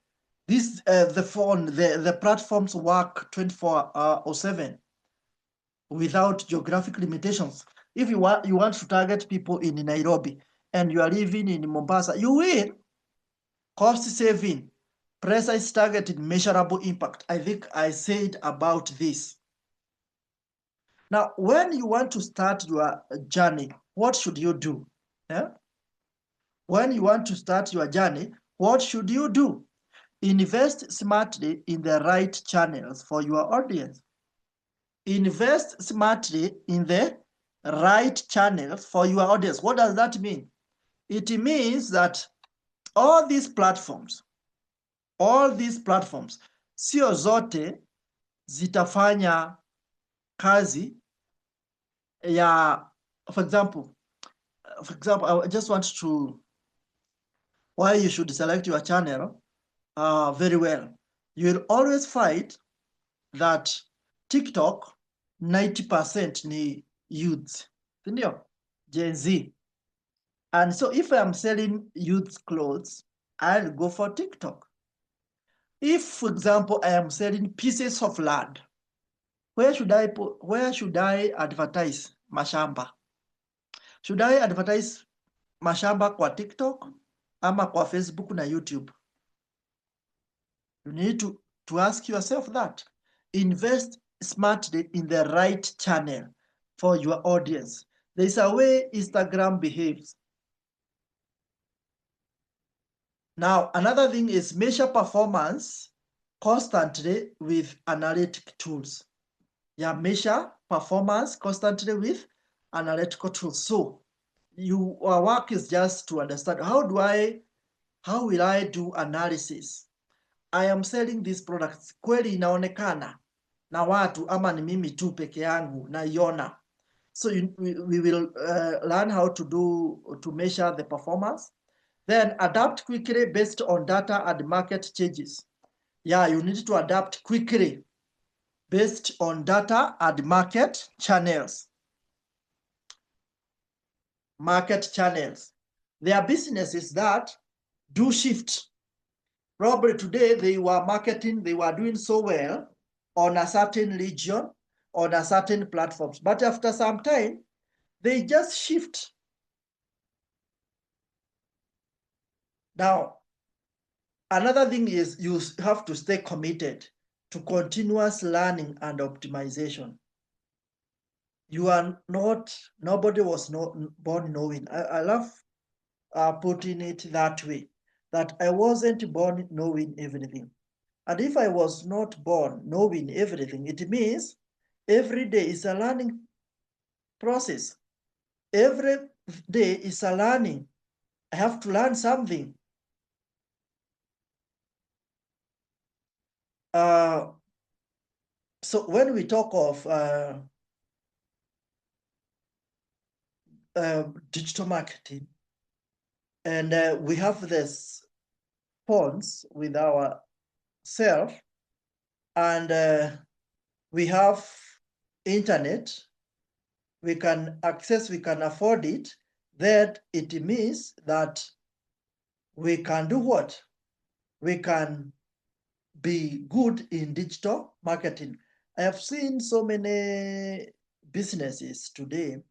phone, the platforms work 24/7 without geographic limitations. If you want to target people in Nairobi and you are living in Mombasa, you will. Cost saving, precise targeted, measurable impact. I think I said about this. Now, when you want to start your journey, what should you do? Yeah? When you want to start your journey, what should you do? Invest smartly in the right channels for your audience. Invest smartly in the right channels for your audience. What does that mean? It means that all these platforms sio zote zitafanya kazi ya, for example, I just want to, why you should select your channel very well. You'll always find that TikTok 90% ni youth, sindio? Gen Z. And so if I'm selling youth clothes, I'll go for TikTok. If, for example, I am selling pieces of land, where should I advertise mashamba? Should I advertise mashamba kwa TikTok ama kwa Facebook na YouTube? You need to ask yourself that. Invest smartly in the right channel for your audience. There's a way Instagram behaves. Now, another thing is measure performance constantly with analytic tools. Yeah, measure performance constantly with analytical tools. So our work is just to understand how will I do analysis? I am selling these products, kweli inaonekana na watu ama ni mimi tu peke yangu naiona? So we will learn how to measure the performance. Then adapt quickly based on data and market changes. Yeah, you need to adapt quickly based on data and market channels. There are businesses that do shift. Probably today they were doing so well on a certain region, on a certain platforms. But after some time, they just shift. Now, another thing is you have to stay committed to continuous learning and optimization. Nobody was born knowing. I love putting it that way, that I wasn't born knowing everything. And if I was not born knowing everything, it means every day is a learning process. Every day is a learning. I have to learn something. So when we talk of digital marketing, and we have this phones with our self, and we have internet, we can access, we can afford it, that it means that we can do what? We can be good in digital marketing. I have seen so many businesses today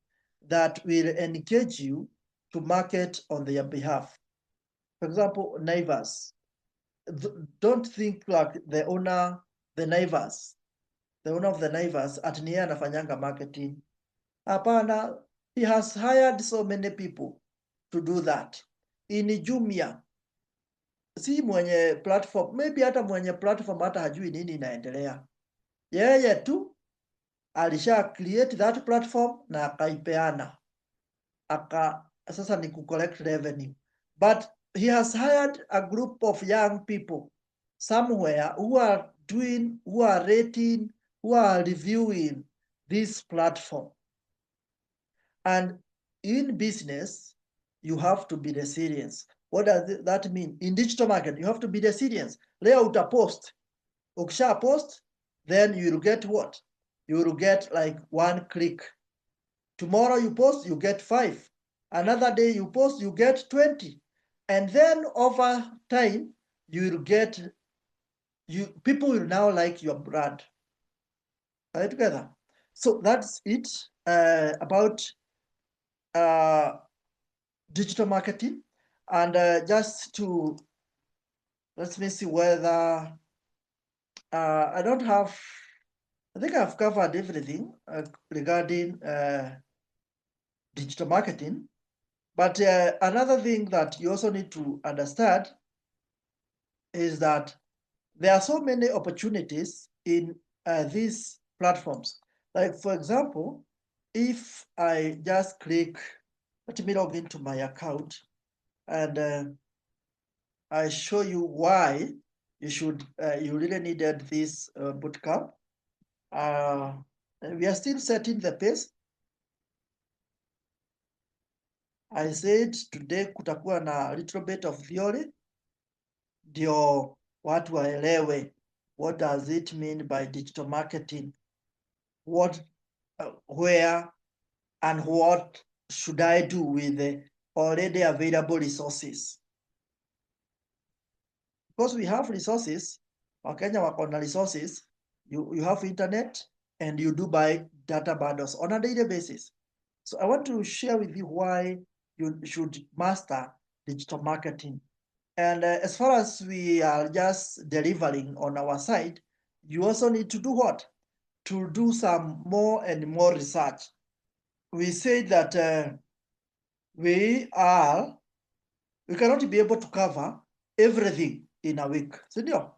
that will engage you to market on their behalf. For example, Naivas. Don't think like the owner of the Naivas ati ni yeye anafanyanga marketing. Hapana, he has hired so many people to do that. In Jumia, si mwenye platform, maybe hata mwenye platform hata hajui nini inaendelea. Yeye tu alisha create that platform na akaipeana, sasa ni collect revenue, but he has hired a group of young people somewhere who are rating, who are reviewing this platform. And in business, you have to be resilient. What does that mean? In digital market, you have to be resilient. Leo utapost. Ukisha post, then you will get what? You will get like 1 click. Tomorrow you post, you get 5. Another day you post, you get 20. And then over time, you will get, people will now like your brand. Are you together? So that's it about digital marketing. And just to, let me see whether, I think I've covered everything regarding digital marketing. But another thing that you also need to understand is that there are so many opportunities in these platforms. Like, for example, if I just click, let me log into my account, and I show you why you really needed this bootcamp. We are still setting the pace. I said today kutakuwa na a little bit of theory, ndio watu waelewe what does it mean by digital marketing, what, where, and what should I do with the already available resources. Because we have resources, Wakenya wako na resources, you have internet, and you do buy data bundles on a daily basis. So I want to share with you why you should master digital marketing. And as far as we are just delivering on our side, you also need to do what? To do some more and more research. We say that we cannot be able to cover everything in a week. Sindio?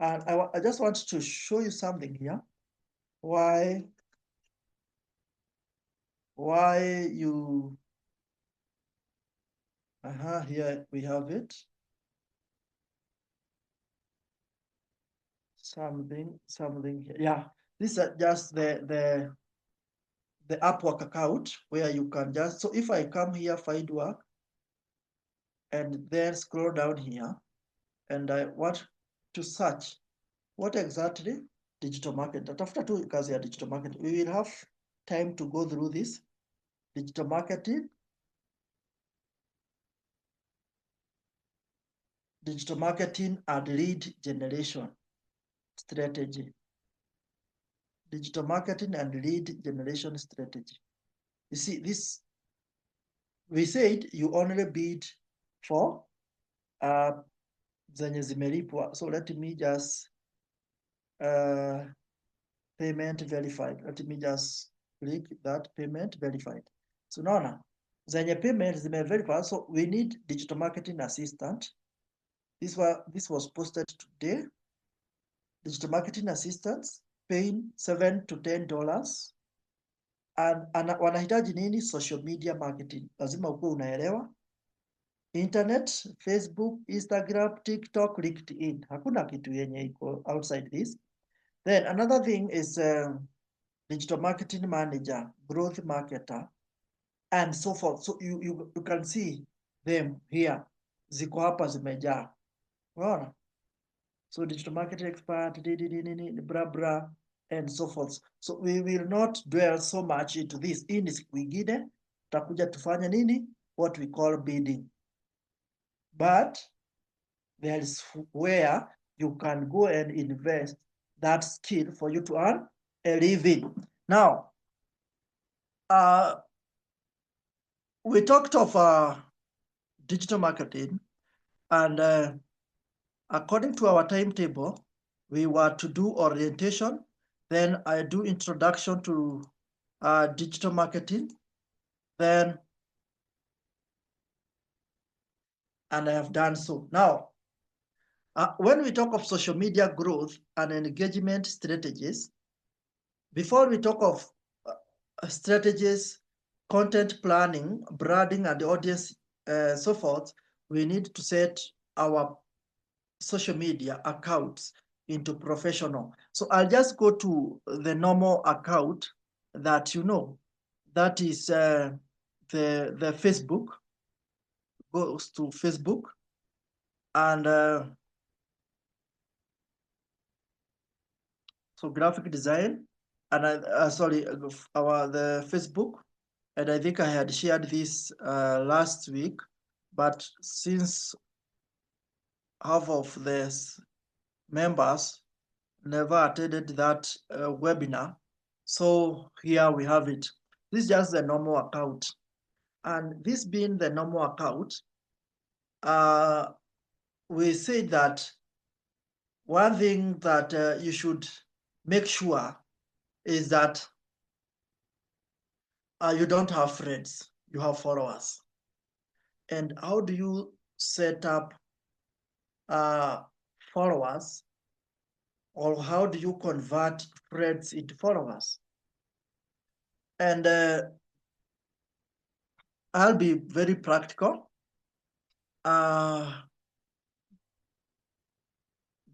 And I just want to show you something here. Why you, here we have it. Something here. Yeah, this is just the Upwork account where you can just, so if I come here, find work, and then scroll down here, and I want to search what exactly digital market. After tu kazi ya digital marketing, we will have time to go through this. Digital marketing and lead generation strategy. Digital marketing and lead generation strategy. You see, this, we said you only bid for zenye zimelipwa. So let me just payment verified. Let me just click that payment verified. So naona zenye payment zime-verify. So we need digital marketing assistant. This was posted today. Digital marketing assistants paying $7 to $10. And wanahitaji nini? Social media marketing. Lazima ukuwe unaelewa internet, Facebook, Instagram, TikTok, LinkedIn. Hakuna kitu yenye iko outside this. Then another thing is digital marketing manager, growth marketer, and so forth. So you can see them here. Ziko hapa zimejaa. Unaona? So digital marketing expert, blah, blah, and so forth. So we will not dwell so much into this. Hii ni siku ingine, tutakuja tufanya nini? What we call bidding. But there is where you can go and invest that skill for you to earn a living. Now, we talked of digital marketing, and according to our timetable, we were to do orientation, then I do introduction to digital marketing, and I have done so. Now, When we talk of social media growth and engagement strategies, before we talk of strategies, content planning, branding, and audience, so forth, we need to set our social media accounts into professional. So I'll just go to the normal account that you know, that is the Facebook. Goes to Facebook and so graphic design and sorry, the Facebook, and I think I had shared this last week, but since half of the members never attended that webinar, so here we have it. This is just the normal account, and this being the normal account, we say that one thing that you should make sure is that you don't have friends, you have followers. And how do you set up uh, followers, or how do you convert friends into followers? And I'll be very practical.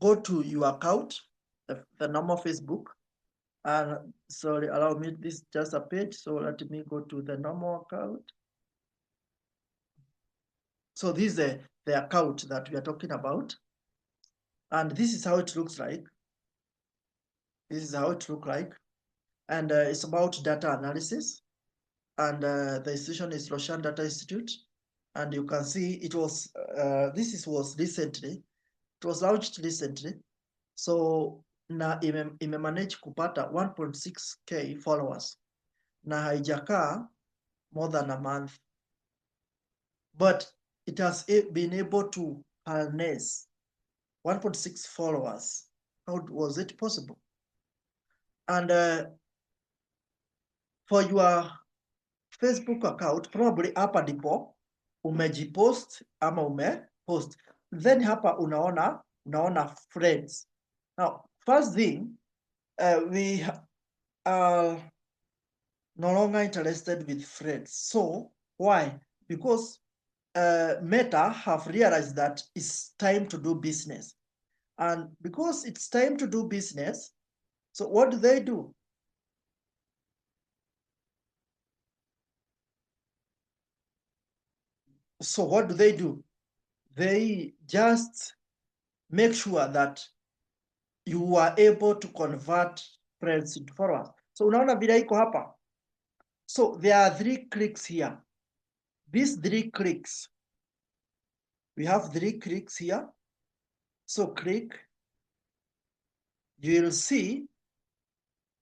Go to your account, the normal Facebook, and sorry, allow me, this is just a page, so let me go to the normal account. So this is the account that we are talking about, and this is how it looks like. This is how it looks like, and it's about data analysis, and the institution is Roshan Data Institute, and you can see it was was recently, it was launched recently, so na imemanage kupata 1.6k followers na haijakaa more than a month, but it has been able to harness 1.6 followers. How was it possible? And for your Facebook account, probably hapa ndipo umejipost ama umepost, then hapa unaona friends. Now first thing, we are no longer interested with friends. So why? Because Meta have realized that it's time to do business, and because it's time to do business, so what do? So what do? They just make sure that you are able to convert friends into followers. So unaona vile iko hapa. So there are 3 clicks here. These 3 clicks, we have 3 clicks here. So click, you will see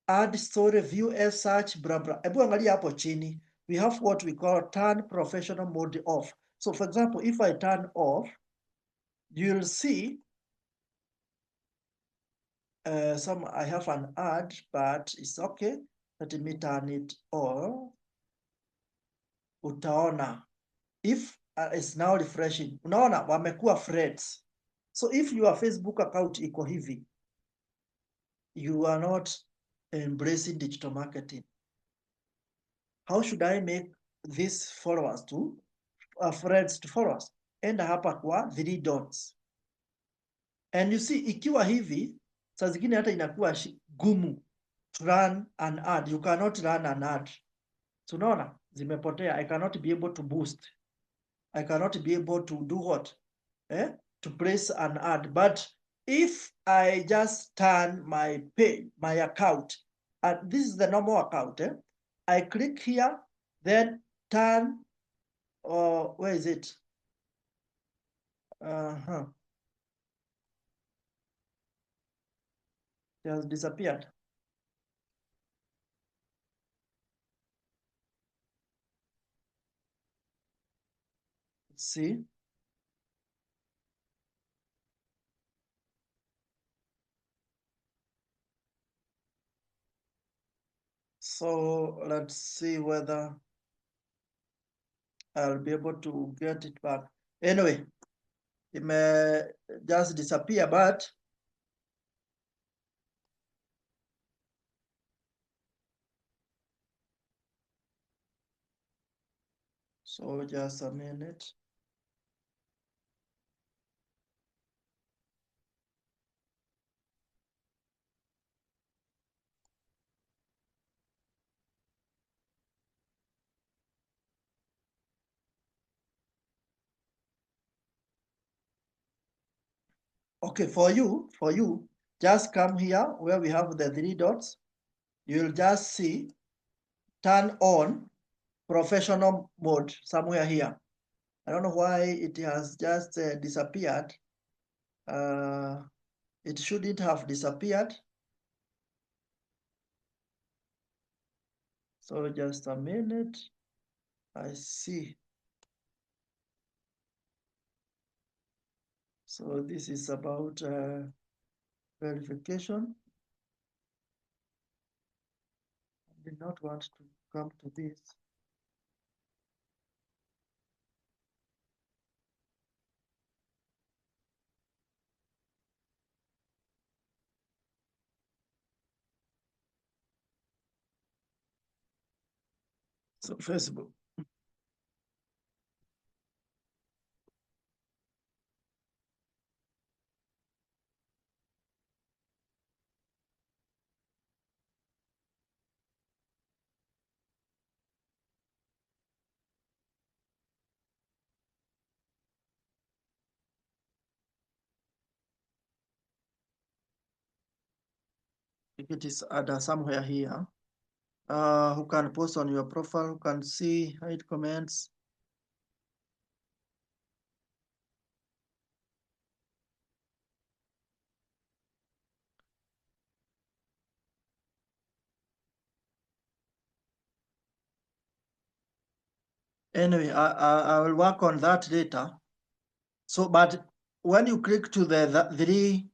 add story, view as search, blah blah. Ebu angalia hapo chini. We have what we call turn professional mode off. So for example, if I turn off, you'll see I have an ad, but it's okay. Let me turn it off. Utaona if it's now refreshing, unaona wamekuwa friends. So if your Facebook account iko hivi, you are not embracing digital marketing. How should I make these followers to friends to followers? Enda hapa kwa 3 dots, and you see ikiwa hivi, saa zingine hata inakuwa gumu to run an ad. You cannot run an ad. So unaona zimepotea. I cannot be able to boost, I cannot be able to do what? To place an ad. But if I just turn my page, my account, and this is the normal account, I click here, then turn, where is it? It has disappeared. Let's see. So let's see whether I'll be able to get it back. Anyway, it may just disappear, but so just a minute. Okay, for you, just come here where we have the three dots. You'll just see turn on professional mode somewhere here. I don't know why it has just disappeared. It shouldn't have disappeared. So just a minute. I see. So this is about verification. I did not want to come to this. So Facebook. If it is under somewhere here. Who can post on your profile, who can see, hide comments. Anyway, I will work on that later. So, but when you click to the three,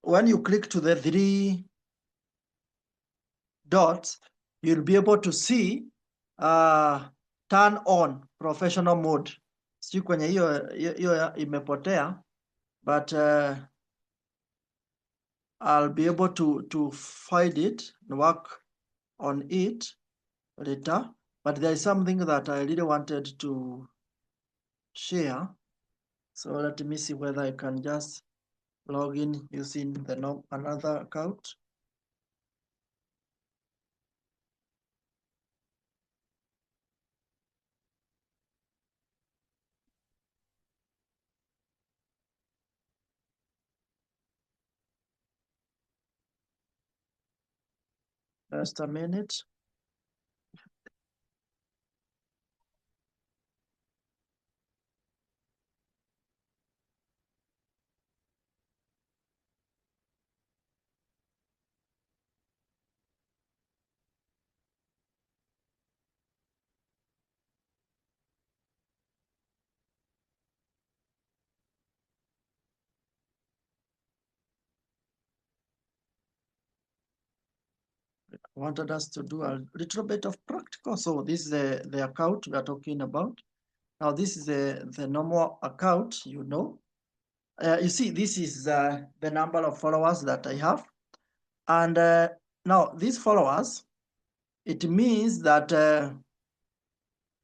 when you click to the three dots, you'll be able to see turn on professional mode. Sijui kwenye hiyo imepotea, but I'll be able to find it and work on it later. But there is something that I really wanted to share. So let me see whether I can just log in using the another account. Just a minute. I wanted us to do a little bit of practical. So this is the account we are talking about. Now this is the normal account, you know. You see, this is the number of followers that I have. And now these followers, it means that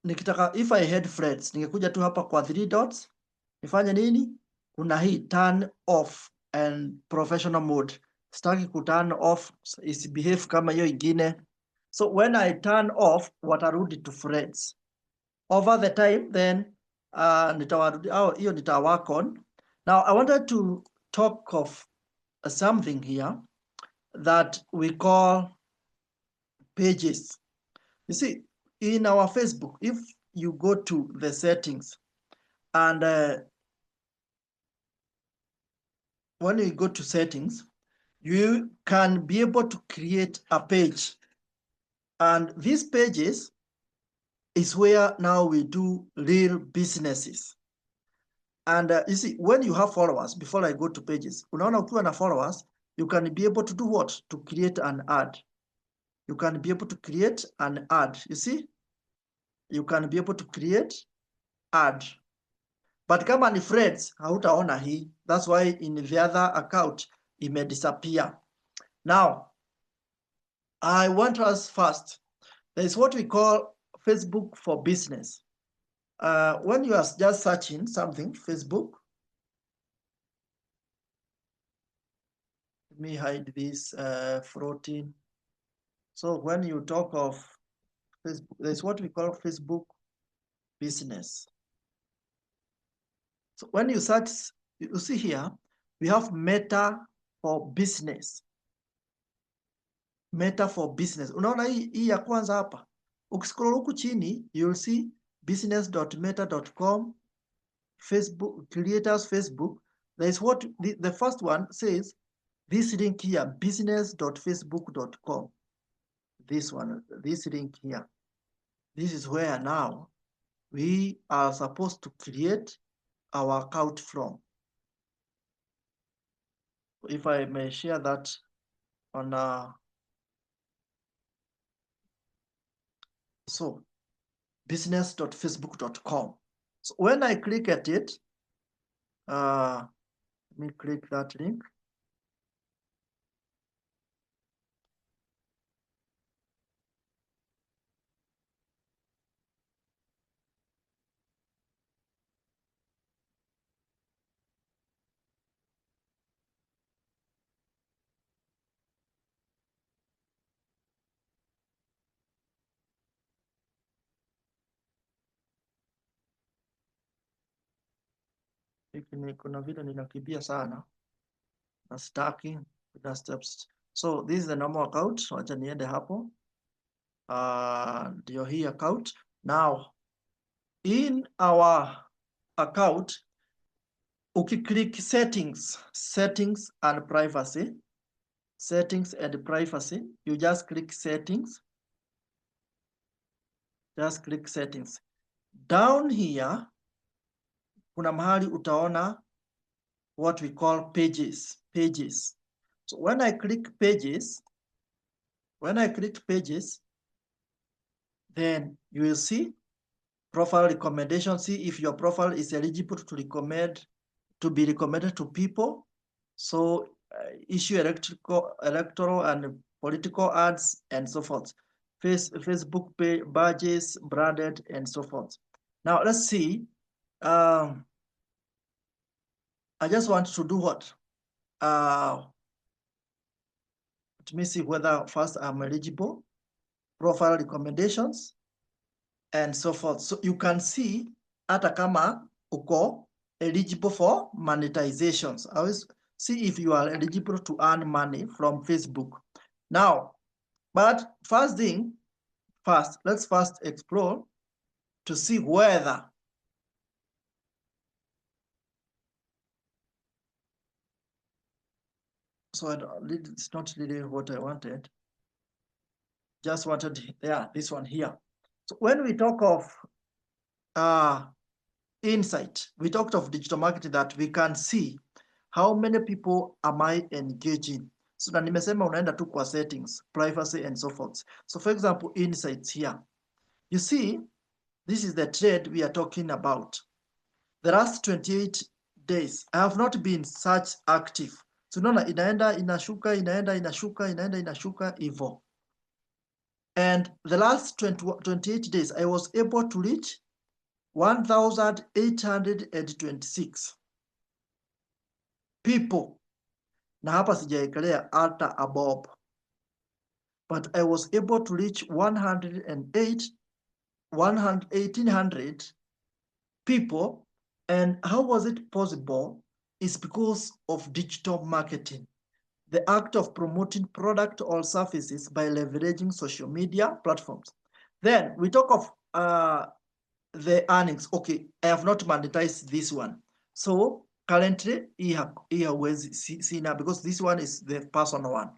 nikitaka, if I had friends, ningekuja tu hapa kwa three dots, nifanye nini? Kuna hii turn off and professional mode. Sitaki ku turn off, isibehave kama hiyo ingine. So when I turn off, watarudi to friends. Over the time, then nitawarudi, hiyo nitawork on. Now I wanted to talk of something here that we call pages. You see, in our Facebook, if you go to the settings and when you go to settings, you can be able to create a page. And these pages is where now we do real businesses. And you see, when you have followers, before I go to pages, unaona ukiwa na followers, you can be able to do what? To create an ad. You can be able to create an ad. You see, you can be able to create ad. but kama ni friends hautaona hii. That's why in the other account it may disappear. Now I want us first, there is what we call Facebook for business. When you are just searching something, Facebook, let me hide this floating. So when you talk of Facebook, there's what we call Facebook business. So when you search, you see here, we have Meta for business. Meta for business. Unaona hii ya kwanza hapa. Ukiscroll huku chini, you'll see business.meta.com, Facebook, creators Facebook. There is what the first one says, this link here, business.facebook.com. This one, this link here. This is where now we are supposed to create our account from. If I may share that on so business.facebook.com. So when I click at it, let me click that link. Kuna vile ninakimbia sana na staki the steps. So this is the normal account. Wacha niende hapo. Ndio hii account. Now in our account, ukiclick settings and privacy, you just click settings. Just click settings. Down here kuna mahali utaona what we call pages. So when I click pages, then you will see profile recommendation. See if your profile is eligible to be recommended to people. So issue electoral and political ads and so forth. Facebook badges, branded and so forth. Now let's see. I just want to do what? Let me see whether first I'm eligible, profile recommendations, and so forth. So you can see hata kama uko eligible for monetizations. I always see if you are eligible to earn money from Facebook. Now, but first, let's first explore to see whether so it's not really what I wanted. Just wanted, yeah, this one here. So when we talk of insight, we talked of digital marketing, that we can see how many people am I engaging. So na nimesema unaenda tu kwa settings, privacy and so forth. So for example, insights here. You see, this is the trade we are talking about. The last 28 days, I have not been such active. So unaona inaenda inashuka, inaenda inashuka hivyo. And the last 28 days, I was able to reach 1,826 people. Na hapa sijaekelea hata above. But I was able to reach 1,800 people. And how was it possible? It's because of digital marketing. The act of promoting product or services by leveraging social media platforms. Then we talk of the earnings. Okay, I have not monetized this one. So currently, here sina, because this one is the personal one.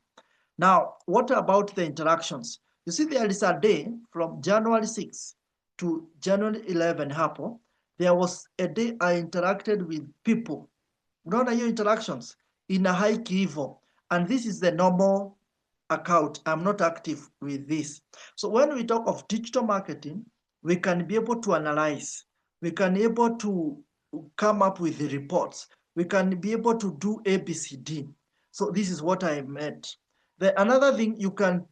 Now, what about the interactions? You see, there is a day from January 6 to January 11 hapo. There was a day I interacted with people. Unaona hiyo interactions ina hike hivyo. And this is the normal account. I'm not active with this. So when we talk of digital marketing, we can be able to analyze. We can be able to come up with the reports. We can be able to do ABCD. So this is what I meant. Another thing you can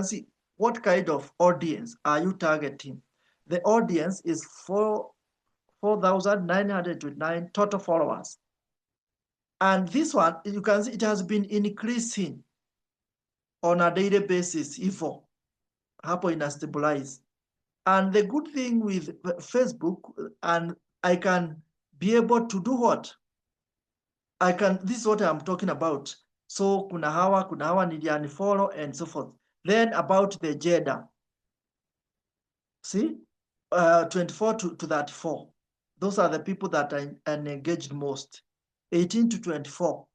see what kind of audience are you targeting. The audience is 4,929 total followers. And this one, you can see it has been increasing on a daily basis, hivyo hapo ina stabilize. And the good thing with Facebook, and I can be able to do what? This is what I'm talking about. So kuna hawa niliunfollow and so forth. Then about the gender. See, 24 to 34. Those are the people that are engaged most. 18 to 24.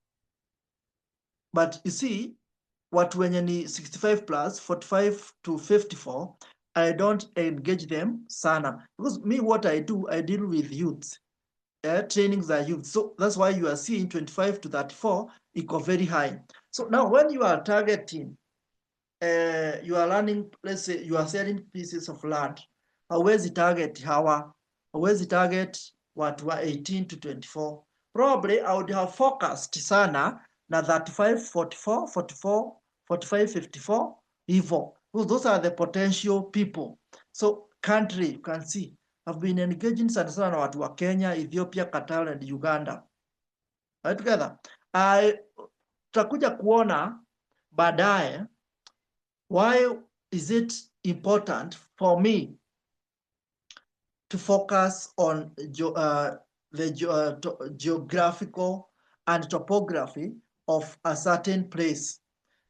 But you see, watu wenye ni 65 plus, 45 to 54, I don't engage them sana. Because me, what I do, I deal with youths. Trainings are youth. So that's why you are seeing 25 to 34 equal very high. So now when you are targeting, you are learning, let's say you are selling pieces of land. Hauwezi target hauwezi target watu wa 18 to 24. Probably I would have focused sana na 35, 44, 44, 45, 54, hivyo. Because those are the potential people. So country, you can see, have been engaging sana sana na watu wa Kenya, Ethiopia, Qatar and Uganda. Right together. Tutakuja kuona baadaye why is it important for me to focus on the geographical and topography of a certain place.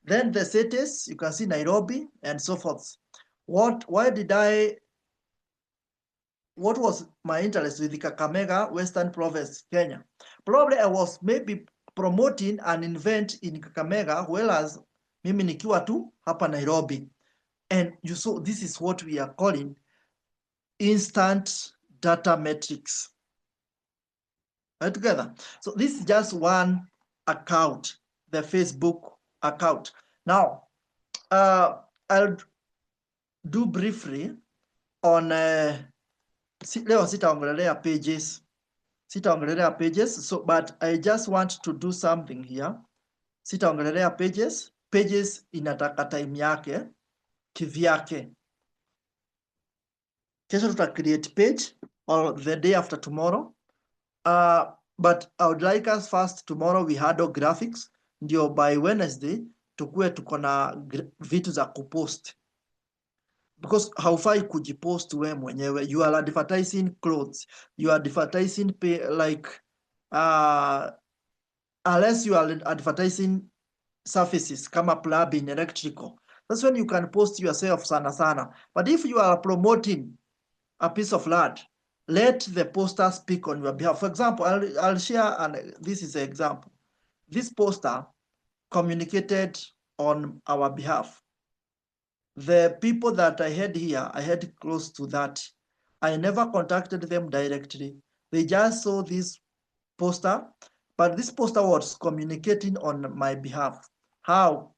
Then the cities, you can see Nairobi and so forth. What was my interest with the Kakamega Western Province, Kenya? Probably I was maybe promoting an event in Kakamega, whereas mimi nikiwa tu hapa Nairobi. And you saw this is what we are calling instant data metrics. Right together. So this is just one account, the Facebook account. Now, I'll do briefly on leo sitaongelelea pages, so but I just want to do something here. Sitaongelelea pages inataka time yake kivyake. Kesho tuta create page or the day after tomorrow. But I would like us first, tomorrow we handle graphics, ndio by Wednesday tukue tuko na vitu za kupost, because haufai kujipost we mwenyewe. You are advertising clothes, you are advertising like unless you are advertising surfaces kama plumbing, electrical, that's when you can post yourself sana sana. But if you are promoting a piece of land, let the poster speak on your behalf. For example, I'll share, and this is an example. This poster communicated on our behalf. The people that I had here, I had close to that. I never contacted them directly. They just saw this poster, but this poster was communicating on my behalf. How?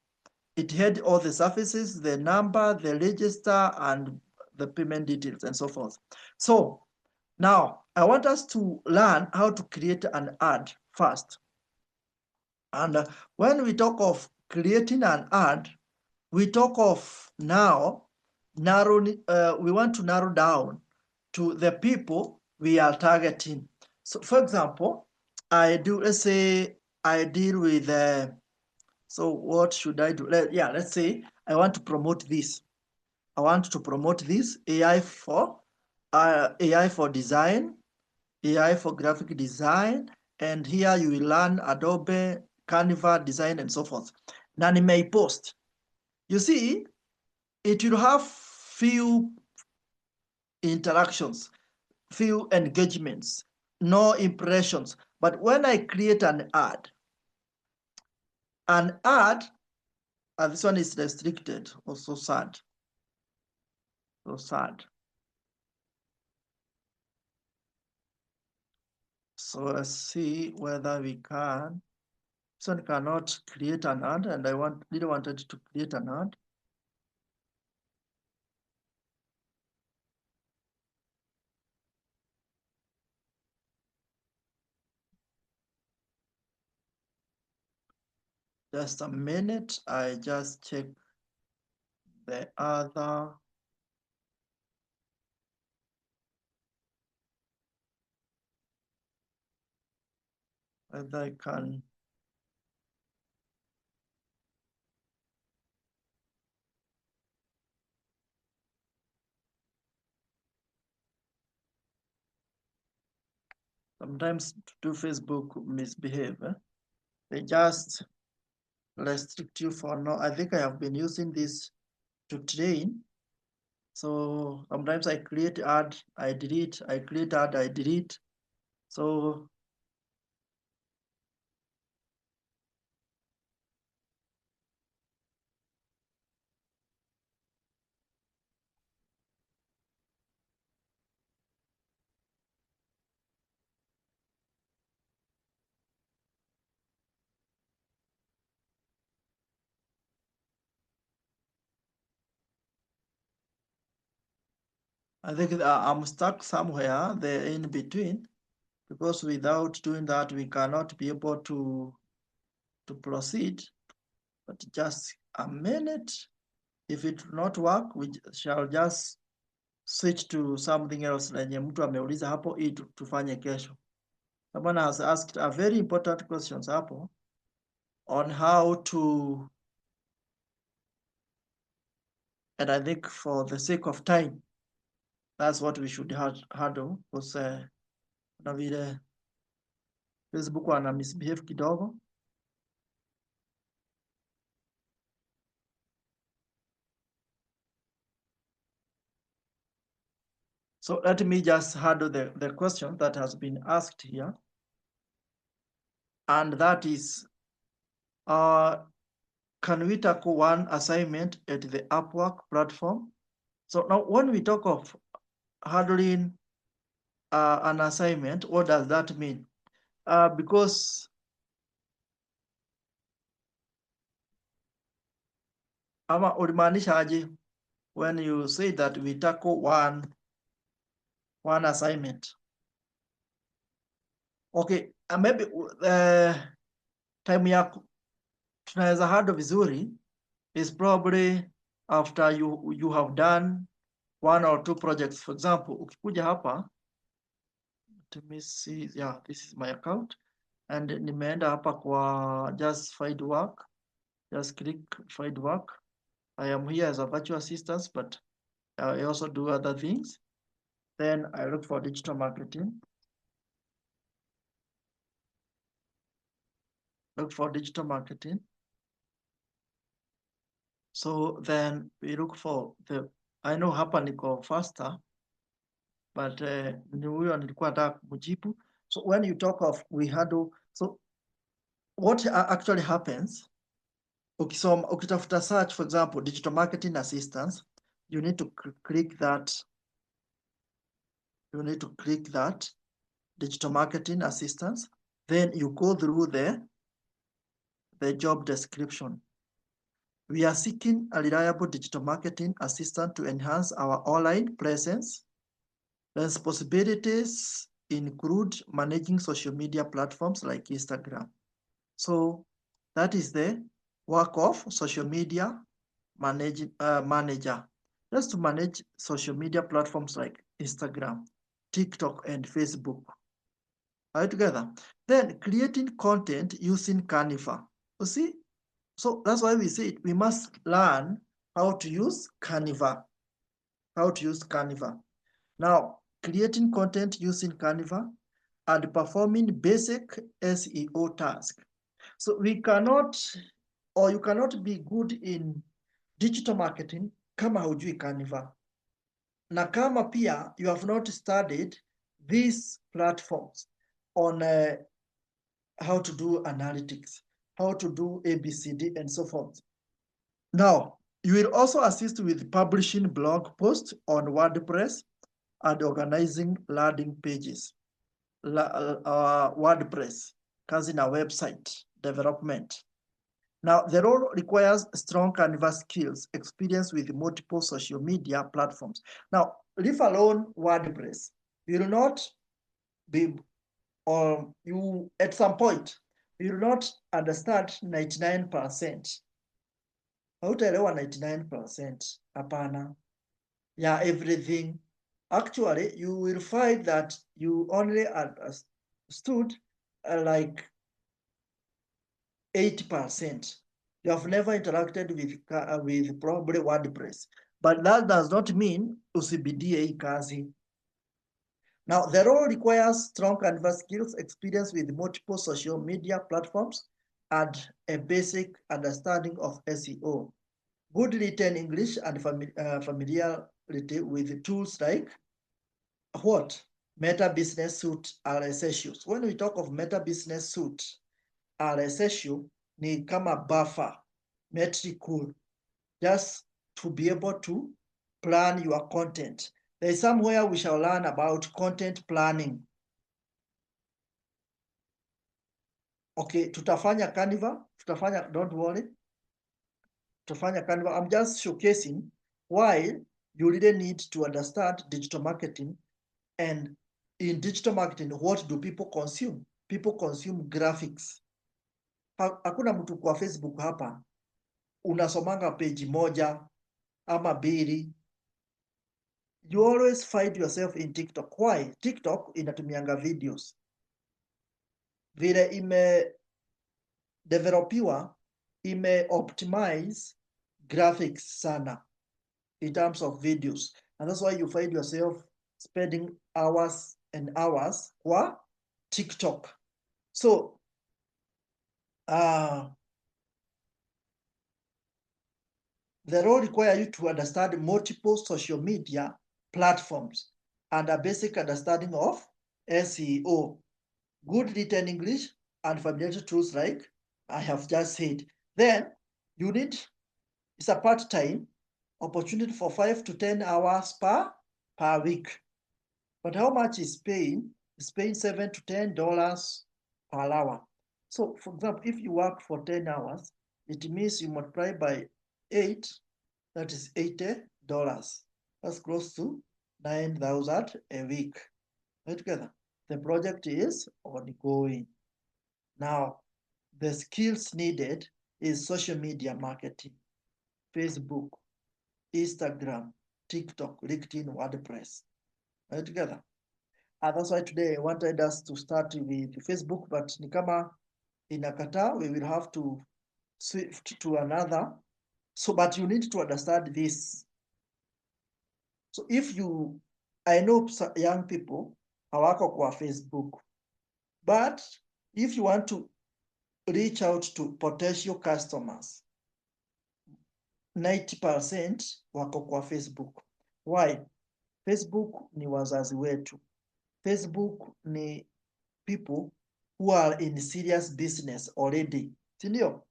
It had all the surfaces, the number, the register, and the payment details, and so forth. So now I want us to learn how to create an ad first. And when we talk of creating an ad, we talk of now we want to narrow down to the people we are targeting. So for example, let's say I deal with, so what should I do? Let's say I want to promote this. I want to promote this AI for design, AI for graphic design, and here you will learn Adobe, Canva design, and so forth. Na nimeipost. You see, it will have few interactions, few engagements, no impressions. But when I create an ad, this one is restricted, also sad. So sad. So let's see whether we can. This one cannot create an ad, and I really wanted to create an ad. Just a minute, I just check the other. Whether I can. Sometimes do Facebook misbehave. They just restrict you for no. I think I have been using this to train. So sometimes I create ad, I delete, I create ad, I delete. So I think I'm stuck somewhere there in between, because without doing that, we cannot be able to proceed. But just a minute. If it will not work, we shall just switch to something else lenye mtu ameuliza hapo ili tufanye kesho. Someone has asked a very important questions hapo on how to, and I think for the sake of time, that's what we should handle, because na vile Facebook wana misbehave kidogo. So let me just handle the question that has been asked here. And that is, can we tackle one assignment at the Upwork platform? So now when we talk of handling an assignment, what does that mean? Because ama ulimaanisha aje when you say that we tackle one assignment? Okay, maybe time ya tunaweza handle vizuri is probably after you have done one or two projects. For example, ukikuja hapa, let me see, yeah, this is my account, and nimeenda hapa kwa just find work, just click find work. I am here as a virtual assistant, but I also do other things. Then I look for digital marketing. Look for digital marketing. So then we look for I know hapa niko faster, but ni huyo nilikuwa nataka kujibu. So when you talk of we handle, so what actually happens, ukitafuta search, for example, digital marketing assistance, you need to click that. You need to click that digital marketing assistance. Then you go through the job description. We are seeking a reliable digital marketing assistant to enhance our online presence. Responsibilities include managing social media platforms like Instagram. So that is the work of social media manager. Just to manage social media platforms like Instagram, TikTok, and Facebook. Are you together? Then creating content using Canva. You see? So that's why we say we must learn how to use Canva. How to use Canva. Now, creating content using Canva and performing basic SEO tasks. So we cannot, or you cannot be good in digital marketing kama hujui Canva. Na kama pia you have not studied these platforms on how to do analytics, how to do ABCD, and so forth. Now, you will also assist with publishing blog posts on WordPress and organizing landing pages. WordPress, kazi na website development. Now, the role requires strong Canva skills, experience with multiple social media platforms. Now, leave alone WordPress. You will not be, or you, at some point, You will not understand 99%. Hautaelewa 99%. Hapana. Yeah, everything. Actually, you will find that you only understood like 80%. You have never interacted with probably WordPress. But that does not mean usibidie hii kazi. Now, the role requires strong canvas skills, experience with multiple social media platforms, and a basic understanding of SEO. Good written English and familiarity with tools like what? Meta Business Suite are essentials. When we talk of Meta Business Suite are essential, ni kama buffer, metricool, just to be able to plan your content. There is somewhere we shall learn about content planning. Okay, tutafanya Canva, tutafanya, don't worry. Tutafanya Canva. I'm just showcasing why you really need to understand digital marketing. And in digital marketing, what do people consume? People consume graphics. Hakuna mtu kwa Facebook hapa unasomanga page moja ama mbili. You always find yourself in TikTok. Why? TikTok inatumianga videos. Vile imedevelopiwa, ime-optimize graphics sana in terms of videos. And that's why you find yourself spending hours and hours kwa TikTok. So, the role requires you to understand multiple social media platforms and a basic understanding of SEO, good written English, and familiar tools like I have just said. Then you need, it's a part-time opportunity for 5 to 10 hours per week. But how much is paying? It's paying $7 to $10 per hour. So, for example, if you work for 10 hours, it means you multiply by 8, that is $80. That's close to 9,000 a week. Right together. The project is ongoing. Now, the skills needed is social media marketing, Facebook, Instagram, TikTok, LinkedIn, WordPress. Right together. And that's why today I wanted us to start with Facebook, but ni kama inakata, we will have to shift to another. So, but you need to understand this. So if you, I know young people hawako kwa Facebook, but if you want to reach out to potential customers, 90% wako kwa Facebook. Why? Facebook ni wazazi wetu. Facebook ni people who are in serious business already. Sindio?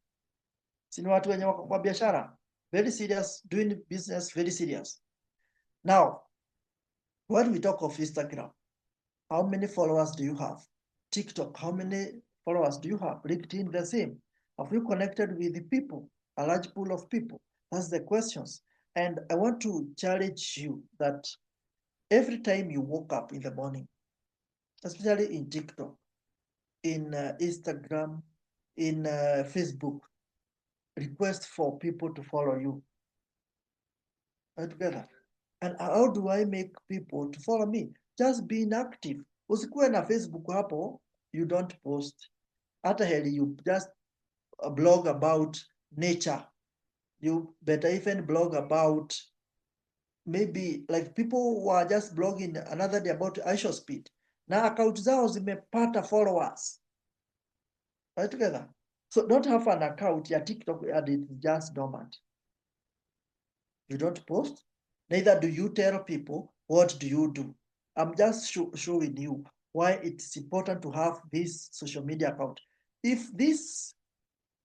Sini watu wenye wako kwa biashara. Very serious, doing business, very serious. Now, when we talk of Instagram, how many followers do you have? TikTok, how many followers do you have? LinkedIn, the same. Have you connected with the people, a large pool of people? That's the questions. And I want to challenge you that every time you woke up in the morning, especially in TikTok, in Instagram, in Facebook, request for people to follow you. Right together. And how do I make people to follow me? Just being active. Usikuwe na Facebook hapo, you don't post. Hata heli, you just blog about nature. You better even blog about maybe like people who are just blogging another day about ISO speed. Na account zao zimepata followers. Right together. So don't have an account ya TikTok and it's just dormant. You don't post, neither do you tell people what do you do. I'm just showing you why it's important to have this social media account. If this,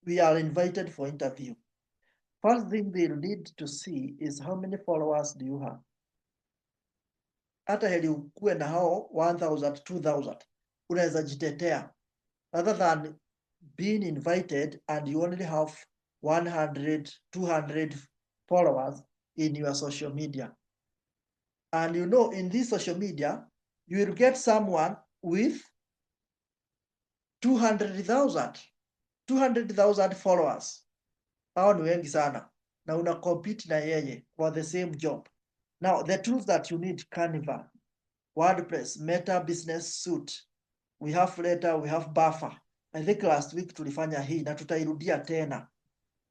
we are invited for interview, first thing they'll need to see is how many followers do you have. Hata heli ukuwe na hao 1,000, 2,000, unaweza jitetea, rather than being invited and you only have 100, 200 followers in your social media. And you know, in this social media, you will get someone with 200,000. 200,000 followers. Hao ni wengi sana. Na una compete na yeye for the same job. Now, the tools that you need: Canva, WordPress, Meta Business Suite. We have Flutter, we have Buffer. I think last week tulifanya hii na tutairudia tena.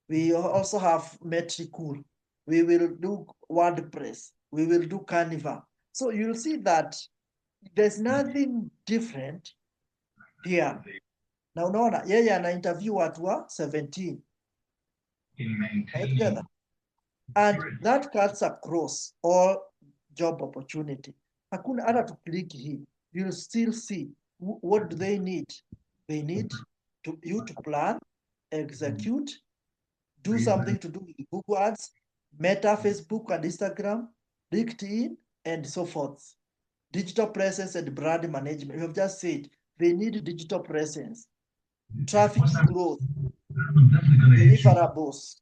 We also have Metricool. We will do WordPress. We will do Canva. So you'll see that there's nothing different here. Na unaona yeye ana interview watu wa 17. Together. And that cuts across all job opportunity. Hakuna hata tukiliki hii, you'll still see what do they need. They need you to plan, execute, do something to do with Google Ads, Meta, Facebook and Instagram, LinkedIn, and so forth. Digital presence and brand management. We have just said they need digital presence, traffic growth, deliverables,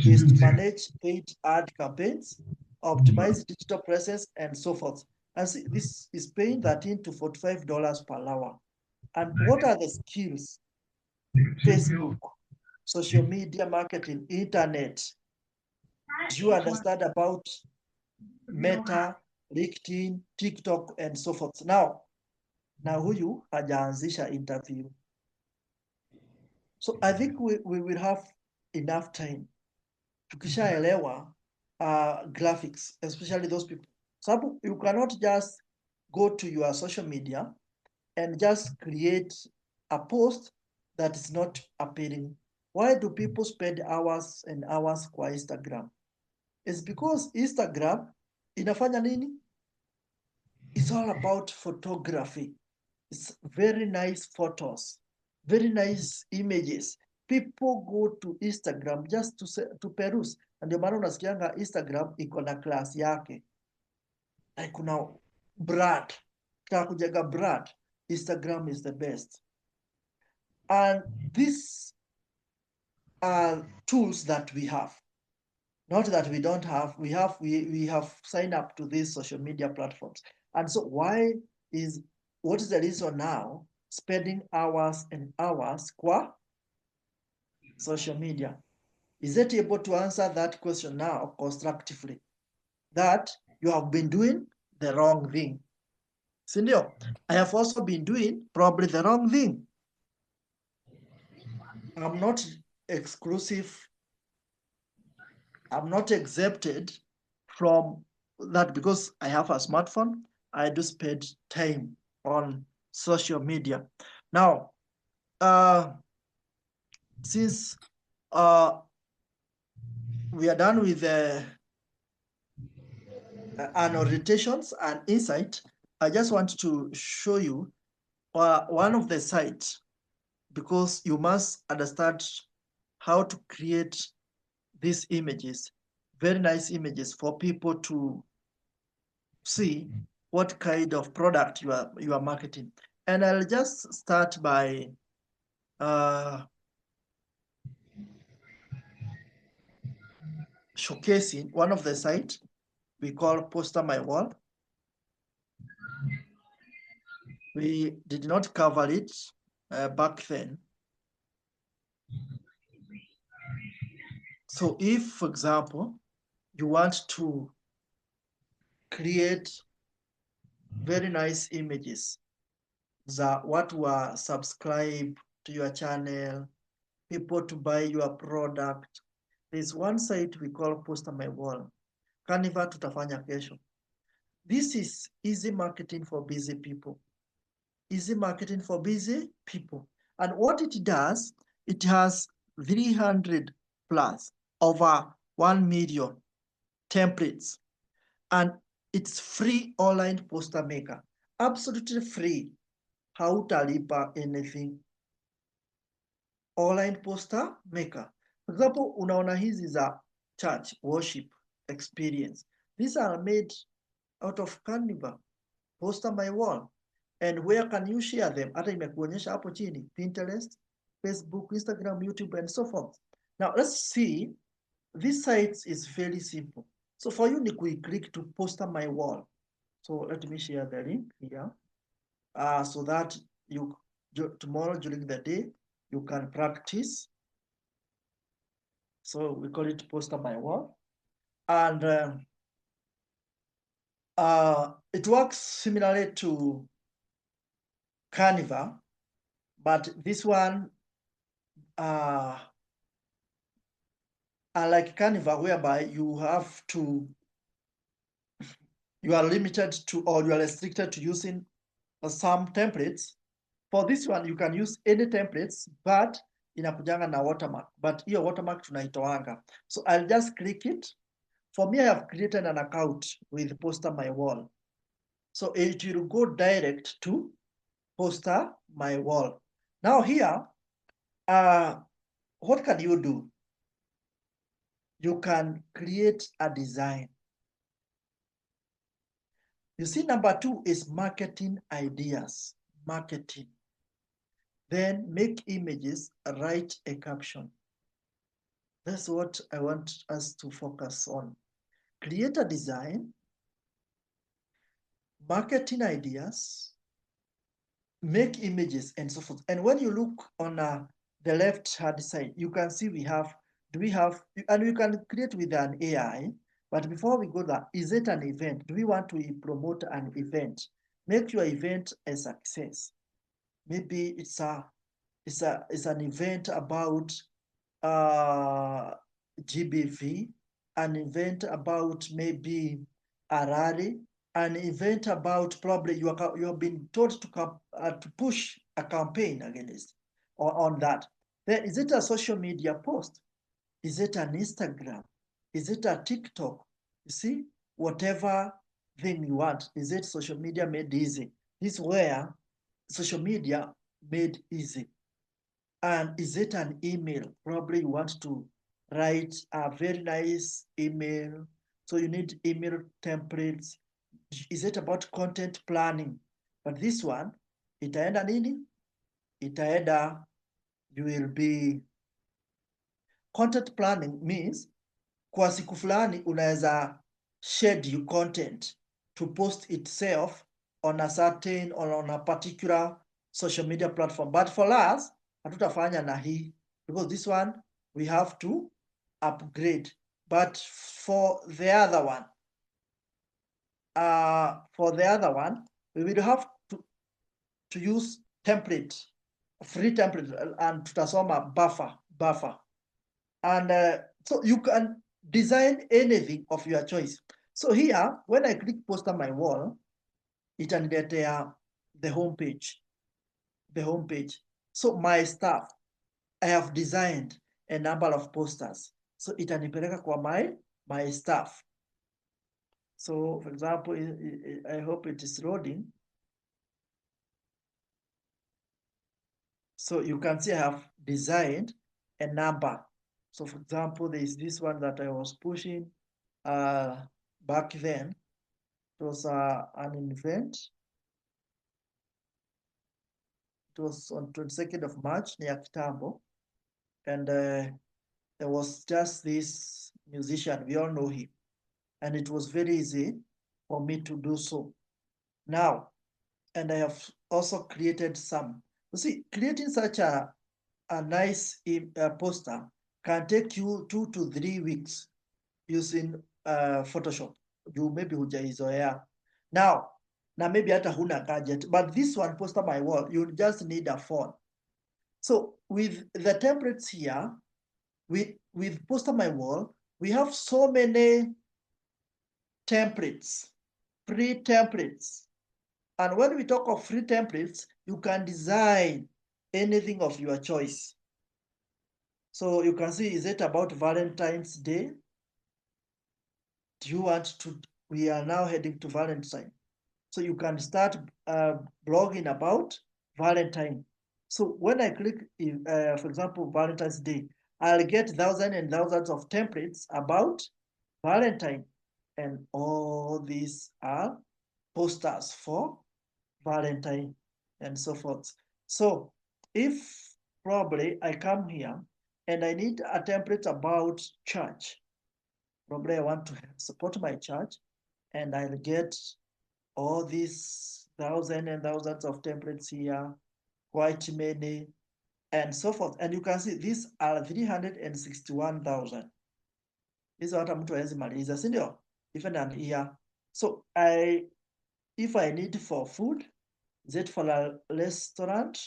is to manage paid ad campaigns, optimize digital presence, and so forth. And see, this is paying $13 to $45 per hour. And what are the skills? Facebook, social media marketing, internet. Do you understand about Meta, LinkedIn, TikTok, and so forth? Now huyu hajaanzisha interview. So I think we will have enough time tukishaelewa graphics, especially those people. So you cannot just go to your social media and just create a post that is not appealing. Why do people spend hours and hours kwa Instagram? It's because Instagram inafanya nini? It's all about photography. It's very nice photos, very nice images. People go to Instagram just to peruse. Na ndio maana unasikianga Instagram iko na class yake. Like kuna brand. Kama kujenga brand, Instagram is the best. And these are tools that we have. Not that we don't have. We have signed up to these social media platforms. And so what is the reason now spending hours and hours qua social media? Is it able to answer that question now constructively? That you have been doing the wrong thing. Sindio, I have also been doing probably the wrong thing. I'm not exclusive. I'm not exempted from that because I have a smartphone. I do spend time on social media. Now, since we are done with the annotations and insight, I just want to show you one of the sites, because you must understand how to create these images, very nice images for people to see what kind of product you are marketing. And I'll just start by showcasing one of the sites we call Poster My Wall. We did not cover it back then. So if, for example, you want to create very nice images za watu wa subscribe to your channel, people to buy your product, there's one site we call Poster My Wall. Canva tutafanya kesho. This is easy marketing for busy people. Easy marketing for busy people. And what it does, it has 300 plus, over 1 million templates. And it's free online poster maker. Absolutely free. Hautalipa anything. Online poster maker. For example, unaona hizi za church worship experience. These are made out of Canva. Poster My Wall. And where can you share them? Hata imekuonyesha hapo chini. Pinterest, Facebook, Instagram, YouTube, and so forth. Now let's see. This site is very simple. So for you, we click to Poster My Wall. So let me share the link here. So that you tomorrow during the day, you can practice. So we call it poster by wall. And it works similarly to Canva, but this one, unlike Canva, whereby you are limited to, or you are restricted to using some templates. For this one, you can use any templates, but inakujanga na watermark. But hiyo watermark tunaitoanga. So I'll just click it. For me, I have created an account with Poster My Wall. So it will go direct to Poster My Wall. Now here, what can you do? You can create a design. You see, number 2 is marketing ideas. Marketing. Then make images, write a caption. That's what I want us to focus on. Create a design, marketing ideas, make images, and so forth. And when you look on the left-hand side, you can see we have, and we can create with an AI. But before we go there, is it an event? Do we want to promote an event? Make your event a success. Maybe it's an event about GBV, an event about maybe a rally, an event about probably you have been told to push a campaign against or on that. Then is it a social media post? Is it an Instagram? Is it a TikTok? You see, whatever thing you want. Is it social media made easy? This is where social media made easy. And is it an email? Probably you want to write a very nice email. So you need email templates. Is it about content planning? But this one, itaenda nini? Itaenda, you will be, content planning means kwa siku fulani unaweza schedule content to post itself on a certain or on a particular social media platform. But for us, hatutafanya na hii because this one we have to upgrade. But for the other one, we will have to use template, free template, and tutasoma buffer. And so you can design anything of your choice. So here, when I click poster my wall, it will get the home page. So my stuff, I have designed a number of posters. So itanipeleka kwa my stuff. So for example, I hope it is loading. So you can see I have designed a number. So for example, there is this one that I was pushing back then. It was an event. It was on 22nd of March near Kitambo. And there was just this musician, we all know him. And it was very easy for me to do so. Now, and I have also created some. You see, creating such a nice poster can take you 2 to 3 weeks using Photoshop. You maybe hujaizoea. Now, maybe hata huna gadget, but this one, poster my wall, you just need a phone. So with the templates here, with poster my wall, we have so many templates, free templates. And when we talk of free templates, you can design anything of your choice. So you can see, is it about Valentine's Day? Do you want to, we are now heading to Valentine. So you can start blogging about Valentine. So when I click, for example, Valentine's Day, I'll get thousands and thousands of templates about Valentine. And all these are posters for Valentine and so forth. So if probably I come here and I need a template about church, probably I want to support my church, and I'll get all these thousands and thousands of templates here, quite many. and so forth. And you can see these are 361,000. These are what mtu hawezi maliza, si ndio? Even an year. So if I need for food, is it for a restaurant?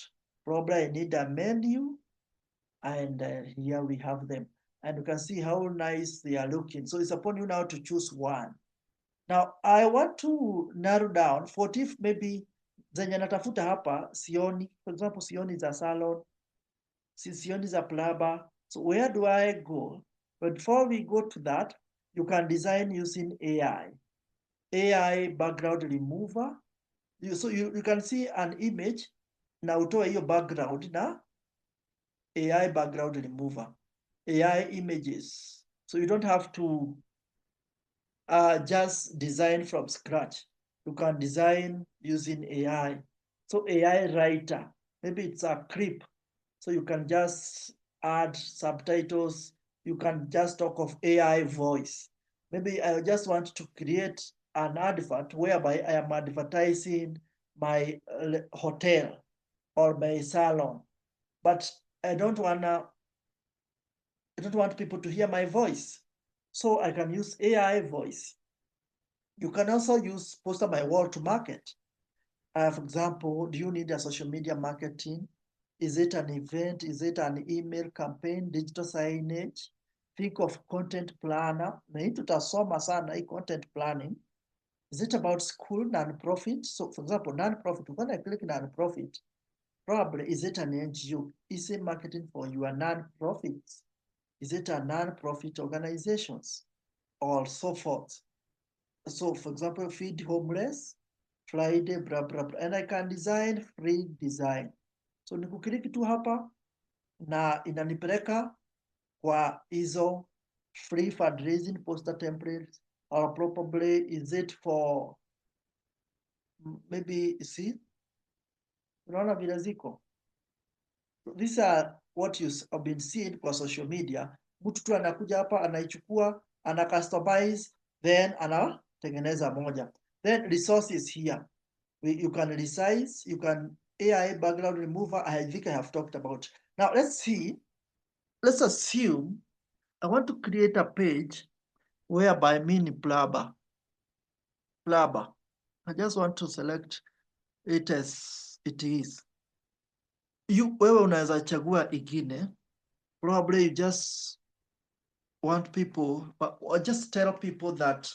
Probably I need a menu, and here we have them. And you can see how nice they are looking. So it's upon you now to choose one. Now I want to narrow down for if maybe zenye natafuta hapa sioni, for example, sioni za salon, sioni za plumber. So where do I go? But before we go to that, you can design using AI. AI background remover. So you can see an image na utoe hiyo background na AI background remover, AI images. So you don't have to just design from scratch. You can design using AI. So AI writer, maybe it's a clip. So you can just add subtitles. You can just talk of AI voice. Maybe I just want to create an advert whereby I am advertising my hotel or my salon, but I don't want people to hear my voice. So I can use AI voice. You can also use poster my wall to market. For example, do you need a social media marketing? Is it an event? Is it an email campaign, digital signage? Think of content planner. Na hii tutasoma sana hii content planning. Is it about school, non-profit? So for example, non-profit, when I click non-profit, probably is it an NGO? Is it marketing for your non-profits? Is it a non-profit organizations or so forth? So for example, feed homeless, Friday, blah, blah, blah. And I can design free design. So nikukiliki tu hapa na inanipeleka kwa hizo free fundraising poster templates, or probably is it for maybe, see, unaona vile ziko. These are what you have been seeing kwa social media. Mtu tu anakuja hapa anaichukua, ana customize, then anatengeneza moja. Then resources here. You can resize, you can AI background remover. I think I have talked about. Now let's see. Let's assume I want to create a page whereby mini plumber. I just want to select it as it is. Wewe unaweza chagua ingine. Probably you just want people, or just tell people that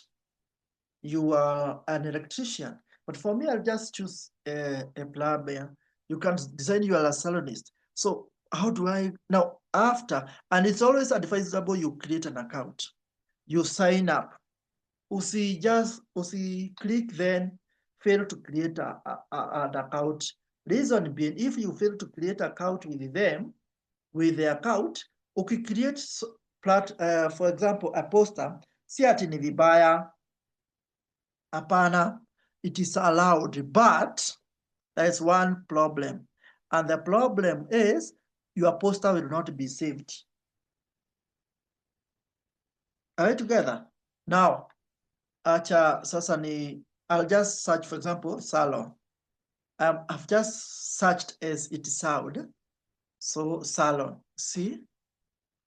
you are an electrician. But for me, I'll just choose a plumber. You can design you are a salonist. So how do I now after? And it's always advisable you create an account. You sign up. Usi click then fail to create an account. Reason being, if you fail to create an account with them, with the account, ukicreate for example a poster, si ati ni vibaya, hapana, it is allowed, but there is one problem, and the problem is your poster will not be saved. Are we together? Now, acha sasa ni, I'll just search, for example, salon. I've just searched as it sound. So salon, see?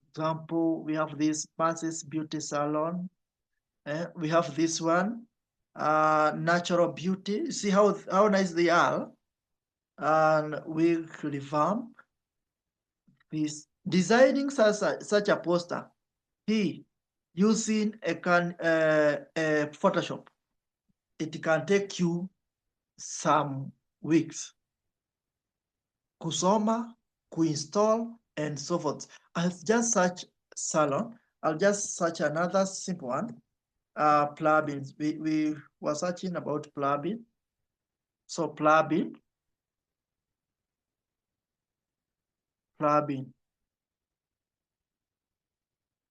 Example, we have this Masses Beauty Salon. We have this one, Natural Beauty. See how nice they are? And we revamp this. Designing such a poster, using a Photoshop, it can take you some weeks. Kusoma, kuinstall, and so forth. I'll just search salon. I'll just search another simple one. Plugins. We were searching about plugin. So plugin.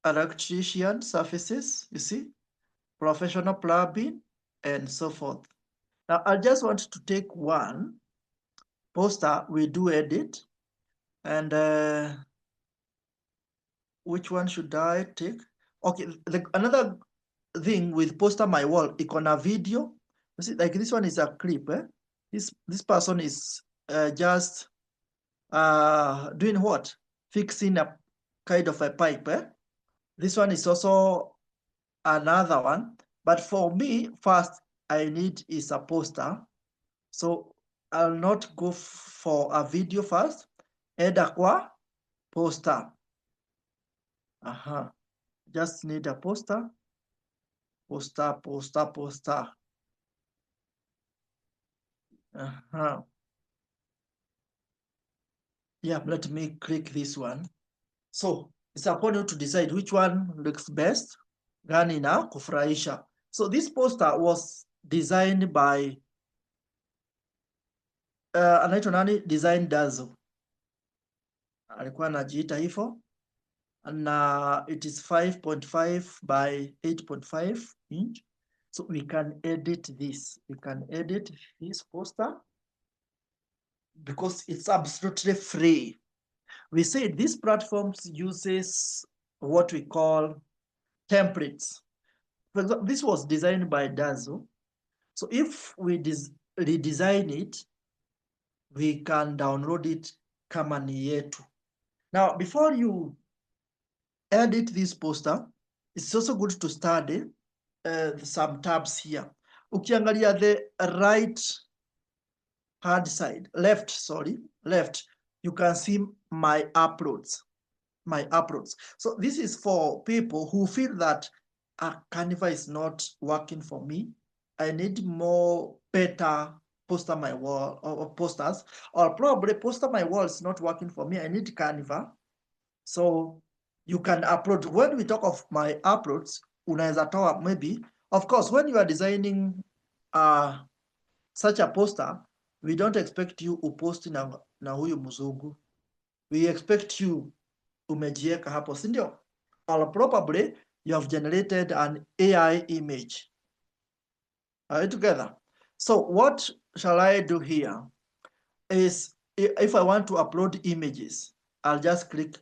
Electrician services, you see, professional plugin, and so forth. Now I just want to take one poster, we do edit, and which one should I take? Okay, another thing with poster my wall, icon video. You see, like this one is a clip. This person is just doing what? Fixing a kind of a pipe. This one is also another one. But for me, first, I need is a poster. So I'll not go for a video first. Eda kwa poster. Just need a poster. Poster. Yeah, let me click this one. So it's upon you to decide which one looks best. Gani na kufurahisha. So this poster was designed by anaitwa nani? Design Dazzle. Alikuwa anajiita hivyo. Na it is 5.5 by 8.5 inch. So we can edit this. We can edit this poster because it's absolutely free. We say this platform uses what we call templates. For example, this was designed by Dazzle. So if we redesign it, we can download it kama ni yetu. Now, before you edit this poster, it's also good to study some tabs here. Ukiangalia the right hand side, left, you can see my uploads. So this is for people who feel that Canva is not working for me. I need more better poster my wall or posters, or probably poster my wall is not working for me. I need Canva. So you can upload. When we talk of my uploads, unaweza toa maybe, of course, when you are designing such a poster, we don't expect you upost na huyu mzungu. We expect you umejieka hapo, si ndio? Or probably you have generated an AI image. Are we together? So what shall I do here is, if I want to upload images, I'll just click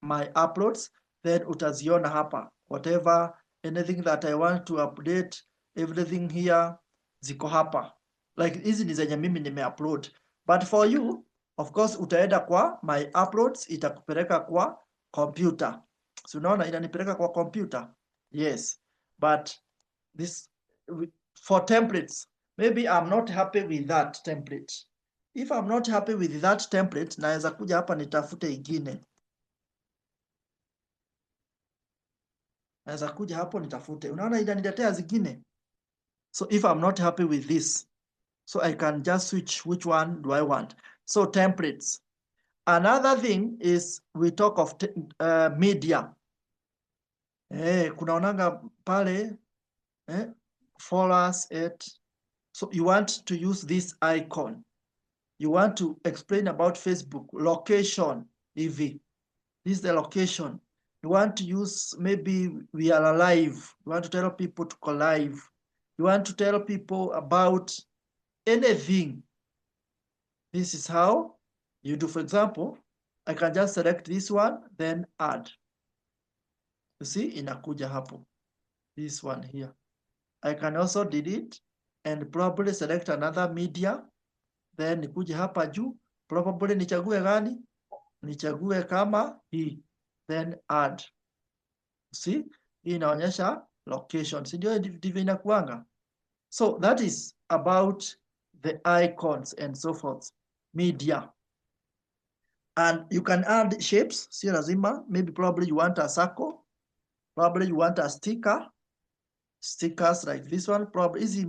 my uploads, then utaziona hapa. Whatever, anything that I want to update, everything here, ziko hapa. Like hizi ni zenye mimi nimeupload. But for you, of course, utaenda kwa my uploads, itakupeleka kwa computer. So unaona inanipeleka kwa computer. Yes. But this, for templates, maybe I'm not happy with that template. If I'm not happy with that template, naweza kuja hapa nitafute ingine. Naweza kuja hapo nitafute. Unaona inaniletea zingine. So if I'm not happy with this, so I can just switch which one do I want. So templates. Another thing is we talk of media. Kunaonanga pale follow us at. So you want to use this icon. You want to explain about Facebook location. EV. This is the location. You want to use, maybe we are alive. You want to tell people to go live. You want to tell people about anything. This is how you do. For example, I can just select this one, then add. You see, inakuja hapo. This one here. I can also delete and probably select another media. Then nikuje hapa juu. Probably nichague gani? Nichague kama hii. Then add. See, hii inaonyesha location. Si ndio ndivyo inakuanga? So that is about the icons and so forth. Media. And you can add shapes. Si lazima. Maybe probably you want a circle. Probably you want a sticker. Stickers like this one. Probably easy.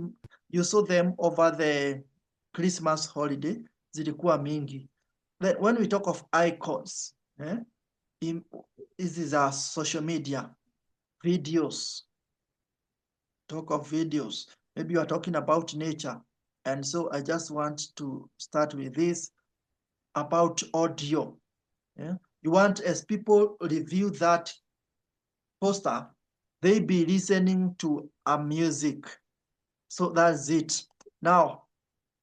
You saw them over the Christmas holiday. Zilikuwa mingi. Then when we talk of icons, this is our social media. Videos. Talk of videos. Maybe you are talking about nature. And so I just want to start with this about audio. You want, as people review that poster, they be listening to a music. So that's it. Now,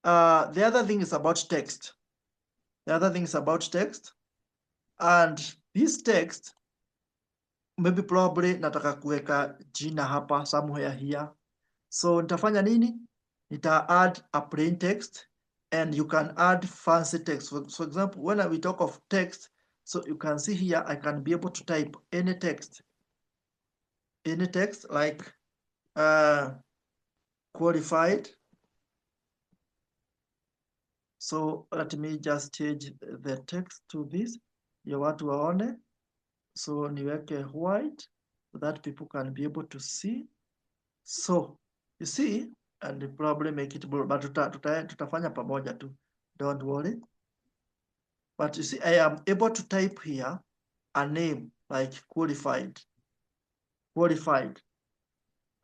the other thing is about text. And this text, maybe probably nataka kuweka jina hapa somewhere here. So nitafanya nini? Nita add a plain text and you can add fancy text. For example, when we talk of text, so you can see here, I can be able to type any text like qualified. So let me just change the text to this, ya watu waone. So niweke white so that people can be able to see. So you see, and probably make it blue, but tutafanya pamoja tu, don't worry. But you see, I am able to type here a name like qualified.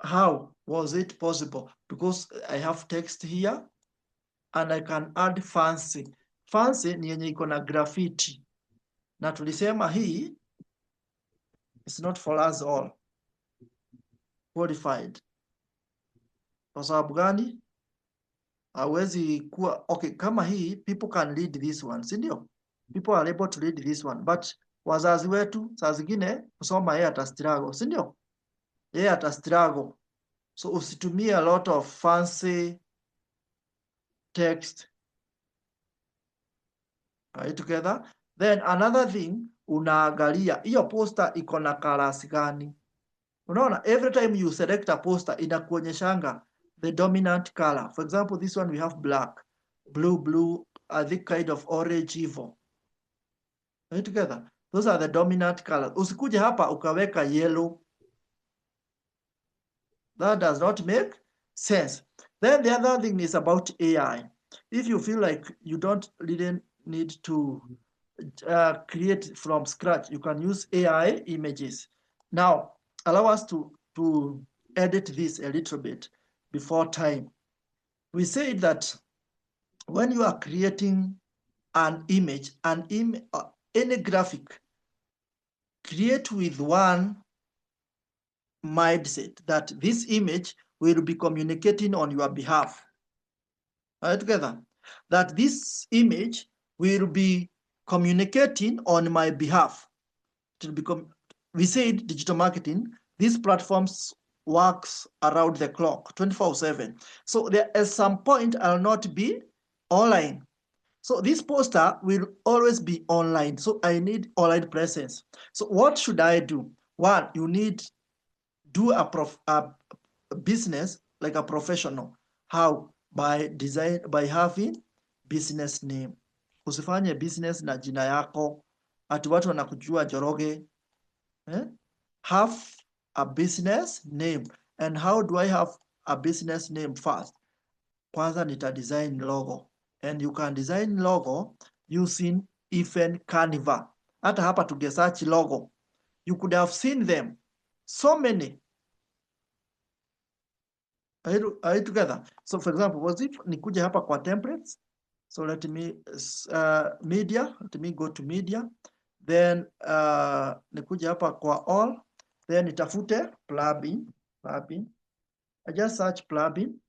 How was it possible? Because I have text here and I can add fancy. Fancy ni yenye iko na graffiti, na tulisema hii is not for us all. Qualified. Kwa sababu gani? Hawezi kuwa okay. Kama hii, people can read this one, si ndio? People are able to read this one, but wazazi wetu saa zingine kusoma yeye atastruggle, si ndio? Yeye atastruggle, so usitumie a lot of fancy text. Are you together? Then another thing, unaangalia hiyo poster iko na colors gani. Unaona, every time you select a poster inakuonyeshanga the dominant color. For example, this one we have black, blue, I think kind of orange evil. Are you together? Those are the dominant colors. Usikuje hapa ukaweka yellow. That does not make sense. Then the other thing is about AI. If you feel like you don't really need to create from scratch, you can use AI images. Now, allow us to edit this a little bit before time. We say that when you are creating an image, any graphic, create with one mindset that this image will be communicating on your behalf. All right, together. That this image will be communicating on my behalf. It will become, we said digital marketing, these platforms works around the clock, 24/7. So there at some point I'll not be online. So this poster will always be online. So I need online presence. So what should I do? One, you need do a business like a professional. How? By having business name. Usifanye business na jina yako ati watu wanakujua Njoroge. Have a business name. And how do I have a business name first? Kwanza nita design logo. And you can design logo using even Canva. Hata hapa tugesearch logo, you could have seen them. So many. Are you together? So for example, was if nikuje hapa kwa templates. So let me media. Let me go to media. Then nikuje hapa kwa all. Then nitafute plugin. I just search plugin.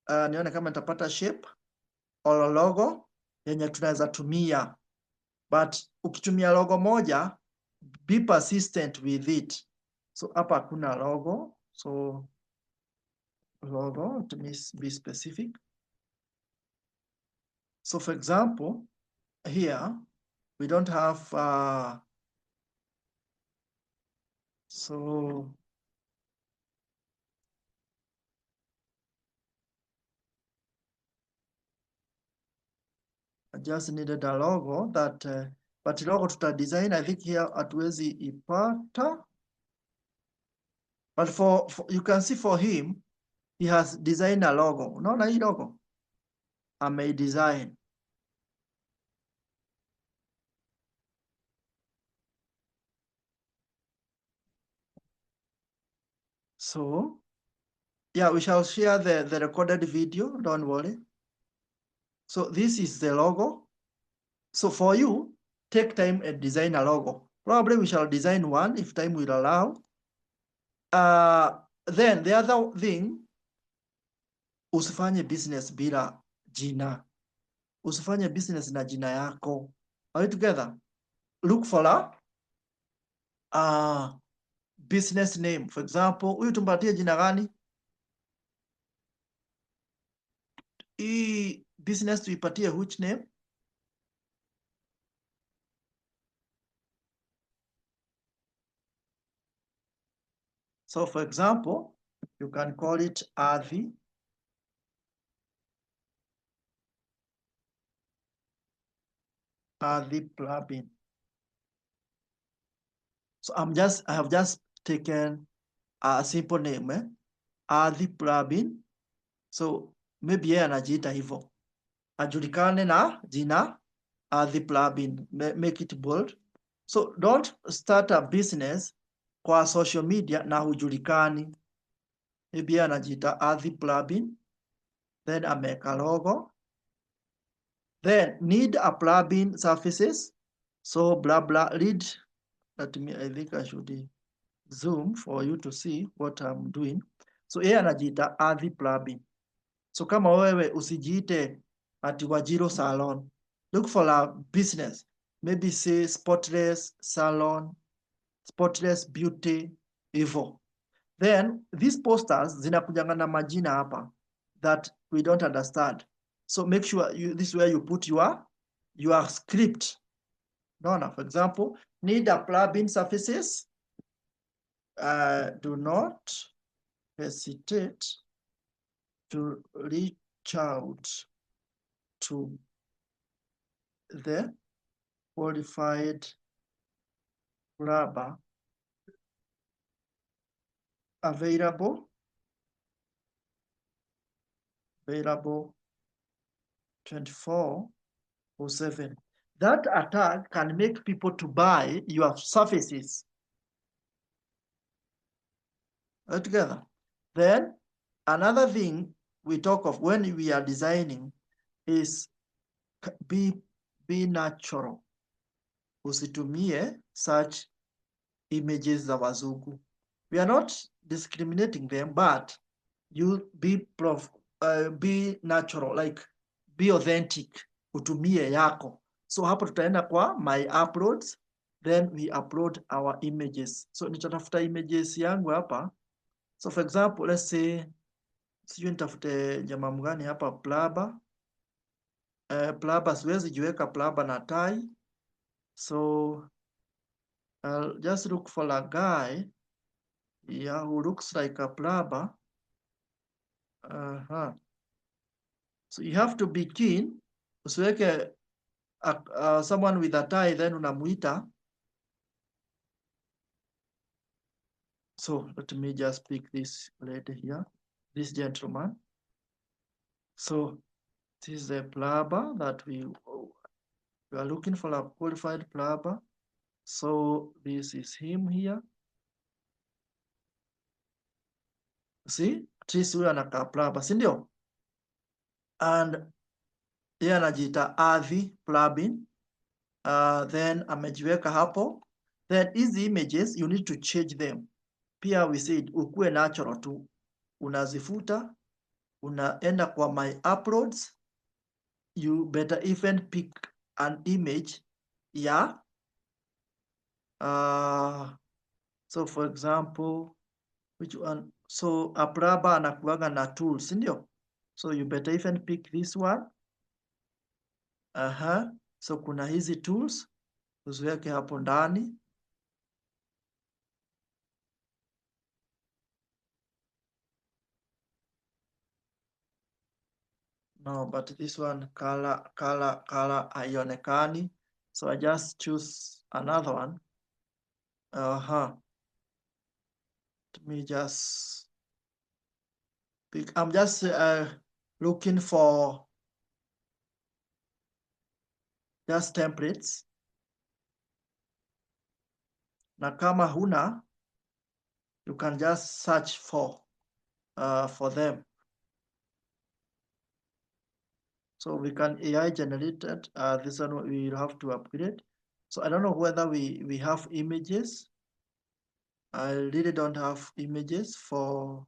Nione kama nitapata shape or logo yenye tunaweza tumia. But ukitumia logo moja, be persistent with it. So hapa hakuna logo. So logo, let me be specific. So for example, here we don't have so I just needed a logo that but logo tuta design. I think here hatuwezi ipata, but for you can see for him he has designed a logo. Unaona hii logo amedesign. So yeah, we shall share the recorded video, don't worry. So this is the logo. So for you, take time and design a logo. Probably we shall design one if time will allow. Then the other thing, usifanye business bila jina. Usifanye business na jina yako. Are we together? Look for a business name. For example, huyu tumpatie jina gani? hii business tuipatie which name? So for example, you can call it Ardhi plugin. So I have just taken a simple name, Ardhi plugin. So maybe yeye anajiita hivyo, ajulikane na jina Ardhi plugin. Make it bold. So don't start a business kwa social media na hujulikani. Maybe yeye anajiita Ardhi plugin, then ameka logo, then need a plugin services. So blah blah read. Let me, I think I should zoom for you to see what I'm doing. So yeye anajiita Ardhi plugin. So kama wewe usijiite ati Wajiro salon, look for a business, maybe say Spotless salon, Spotless beauty, hivyo. Then these posters zinakujanga na majina hapa that we don't understand. So make sure this is where you put your script. No, for example, need a plugin services. Do not hesitate to reach out to the qualified plumber available 24/7. That attack can make people to buy your services. All together. Then another thing we talk of when we are designing is be natural. Usitumie such images za wazungu. We are not discriminating them, but you be natural, like be authentic, utumie yako. So hapo tutaenda kwa my uploads, then we upload our images. So nitatafuta images yangu hapa. So for example, let's say sijui nitafute jamaa mgani hapa, plumber. Plumber siwezi jiweka plumber na tai. So I'll just look for a guy, yeah, who looks like a plumber. So you have to be keen. Usiweke someone with a tie then unamuita. So let me just pick this lady here, this gentleman. So this is the plumber that we are looking for, a qualified plumber. So this is him here. See, at least huyu anakaa plumber, si ndio? And yeye anajiita Ardhi plugin. Then amejiweka hapo. Then hizi images you need to change them. Pia we said ukue natural tu, unazifuta, unaenda kwa my uploads. You better even pick an image, yeah. So for example, which one? So a plumber anakuaga na tools, ndio? So you better even pick this one. So kuna hizi tools uziweke hapo ndani. No, but this one color haionekani. So I just choose another one. Let me just pick. I'm just looking for just templates. Na kama huna, you can just search for them. So we can AI generated. This one we will have to upgrade. So I don't know whether we have images. I really don't have images for.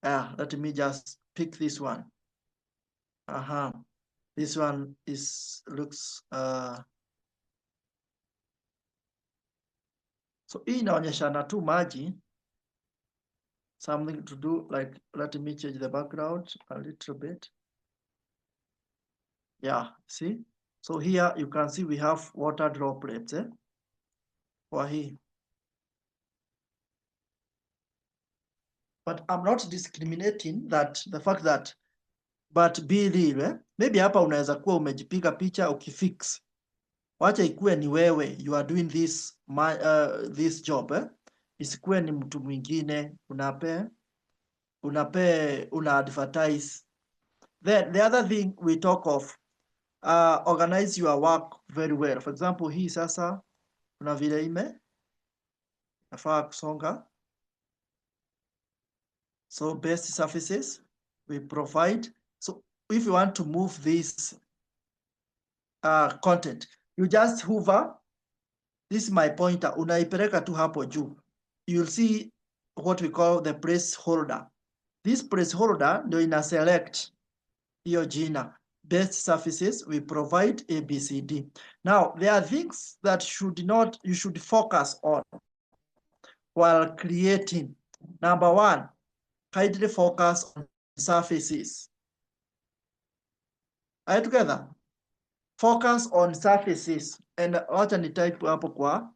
Let me just pick this one. This one looks so hii inaonyeshana tu maji. something to do, like, let me change the background a little bit. Yeah, see? So here you can see we have water droplets, for here. But I'm not discriminating that the fact that, but be real, maybe hapa unaweza kuwa umejipiga picha ukifix. Wacha ikuwe ni wewe, you are doing this job, isikuwe ni mtu mwingine una advertise. Then the other thing we talk of, organize your work very well. For example, hii sasa kuna vile nafaa kusonga. So best surfaces we provide. So if you want to move this content, you just hover. This is my pointer. Unaipeleka tu hapo juu. You'll see what we call the placeholder. This placeholder ndio ina select hiyo jina. Best surfaces we provide ABCD. Now there are things that you should focus on while creating. Number one, kindly focus on surfaces. Are you together? Focus on surfaces. And wacha ni type hapo kwa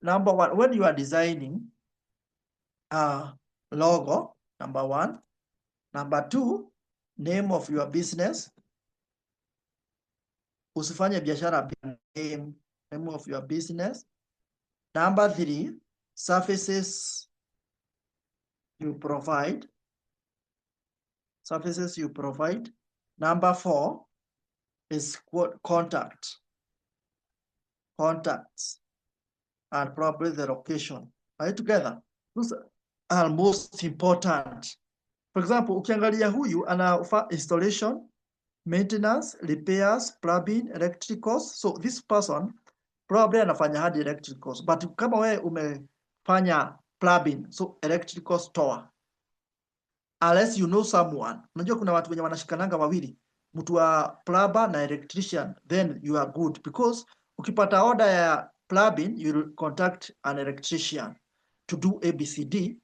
number one. When you are designing logo, number one. Number two, name of your business. Usifanye biashara bila name of your business. Number three, surfaces you provide. Surfaces you provide. Number four is contacts, and probably the location. Are you together? Those are most important. For example, ukiangalia huyu ana installation, maintenance, repairs, plumbing, electricals. So this person probably anafanya hadi electricals, but kama wewe umefanya plumbing, so electrical store, unless you know someone. Unajua kuna watu wenye wanashikananga wawili, mtu wa plumber na electrician, then you are good, because ukipata order ya plumbing, you will contact an electrician to do ABCD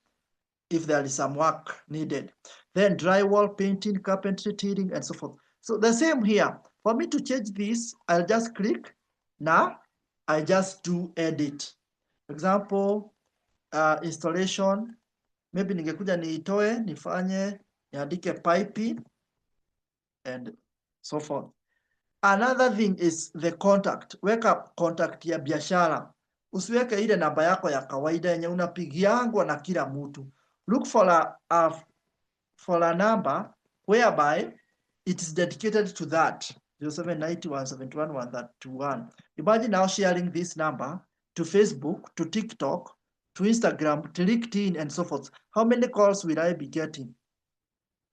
if there is some work needed. Then drywall, painting, carpentry, tiling, and so forth. So the same here. For me to change this, I'll just click. Now, I just do edit. For example, installation. Maybe ningekuja niitoe, nifanye, niandike piping, and so forth. Another thing is the contact. Weka contact ya biashara. Usiweke ile namba yako ya kawaida yenye unapigiangwa na kila mtu. Look for a number whereby it is dedicated to that. 0790171131. Imagine now sharing this number to Facebook, to TikTok, to Instagram, to LinkedIn, and so forth. How many calls will I be getting?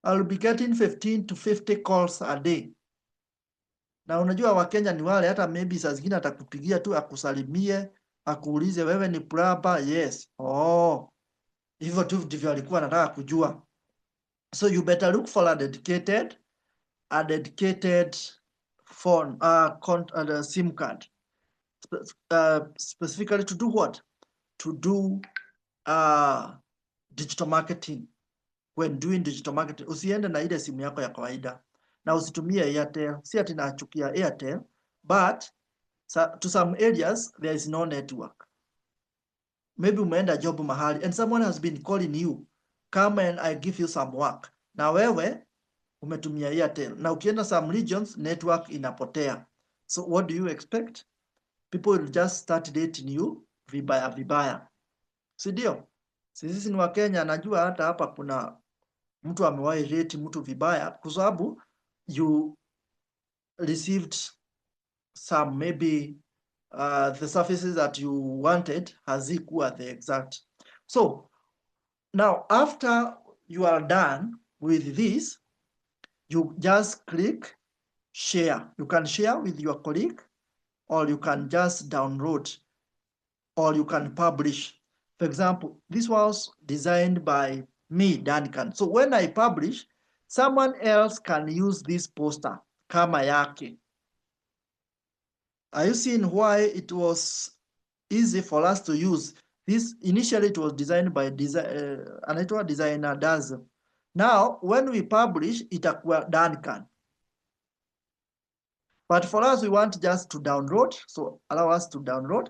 I'll be getting 15 to 50 calls a day. Na unajua Wakenya ni wale, hata maybe saa zingine atakupigia tu akusalimie, akuulize wewe ni plumber? Yes. Oh, hivyo tu ndivyo alikuwa anataka kujua. So you better look for a dedicated phone, SIM card, specifically to do what? To do digital marketing. When doing digital marketing, usiende na ile simu yako ya kawaida, na usitumie Airtel. Si ati nachukia Airtel, but to some areas there is no network. Maybe umeenda job mahali and someone has been calling you, come and I give you some work, na wewe umetumia Airtel, na ukienda some regions network inapotea. So what do you expect? People will just start dating you vibaya, si ndio? Sisi ni Wakenya, najua hata hapa kuna mtu amewahi rate mtu vibaya kwa sababu you received some maybe the surfaces that you wanted hazikuwa the exact. So now after you are done with this, you just click share. You can share with your colleague, or you can just download, or you can publish. For example, this was designed by me, Duncan. So when I publish, someone else can use this poster kama yake. Are you seeing why it was easy for us to use This initially it was designed by anaitwa designer Daz. Now when we publish itakuwa Duncan. But for us we want just to download, so allow us to download.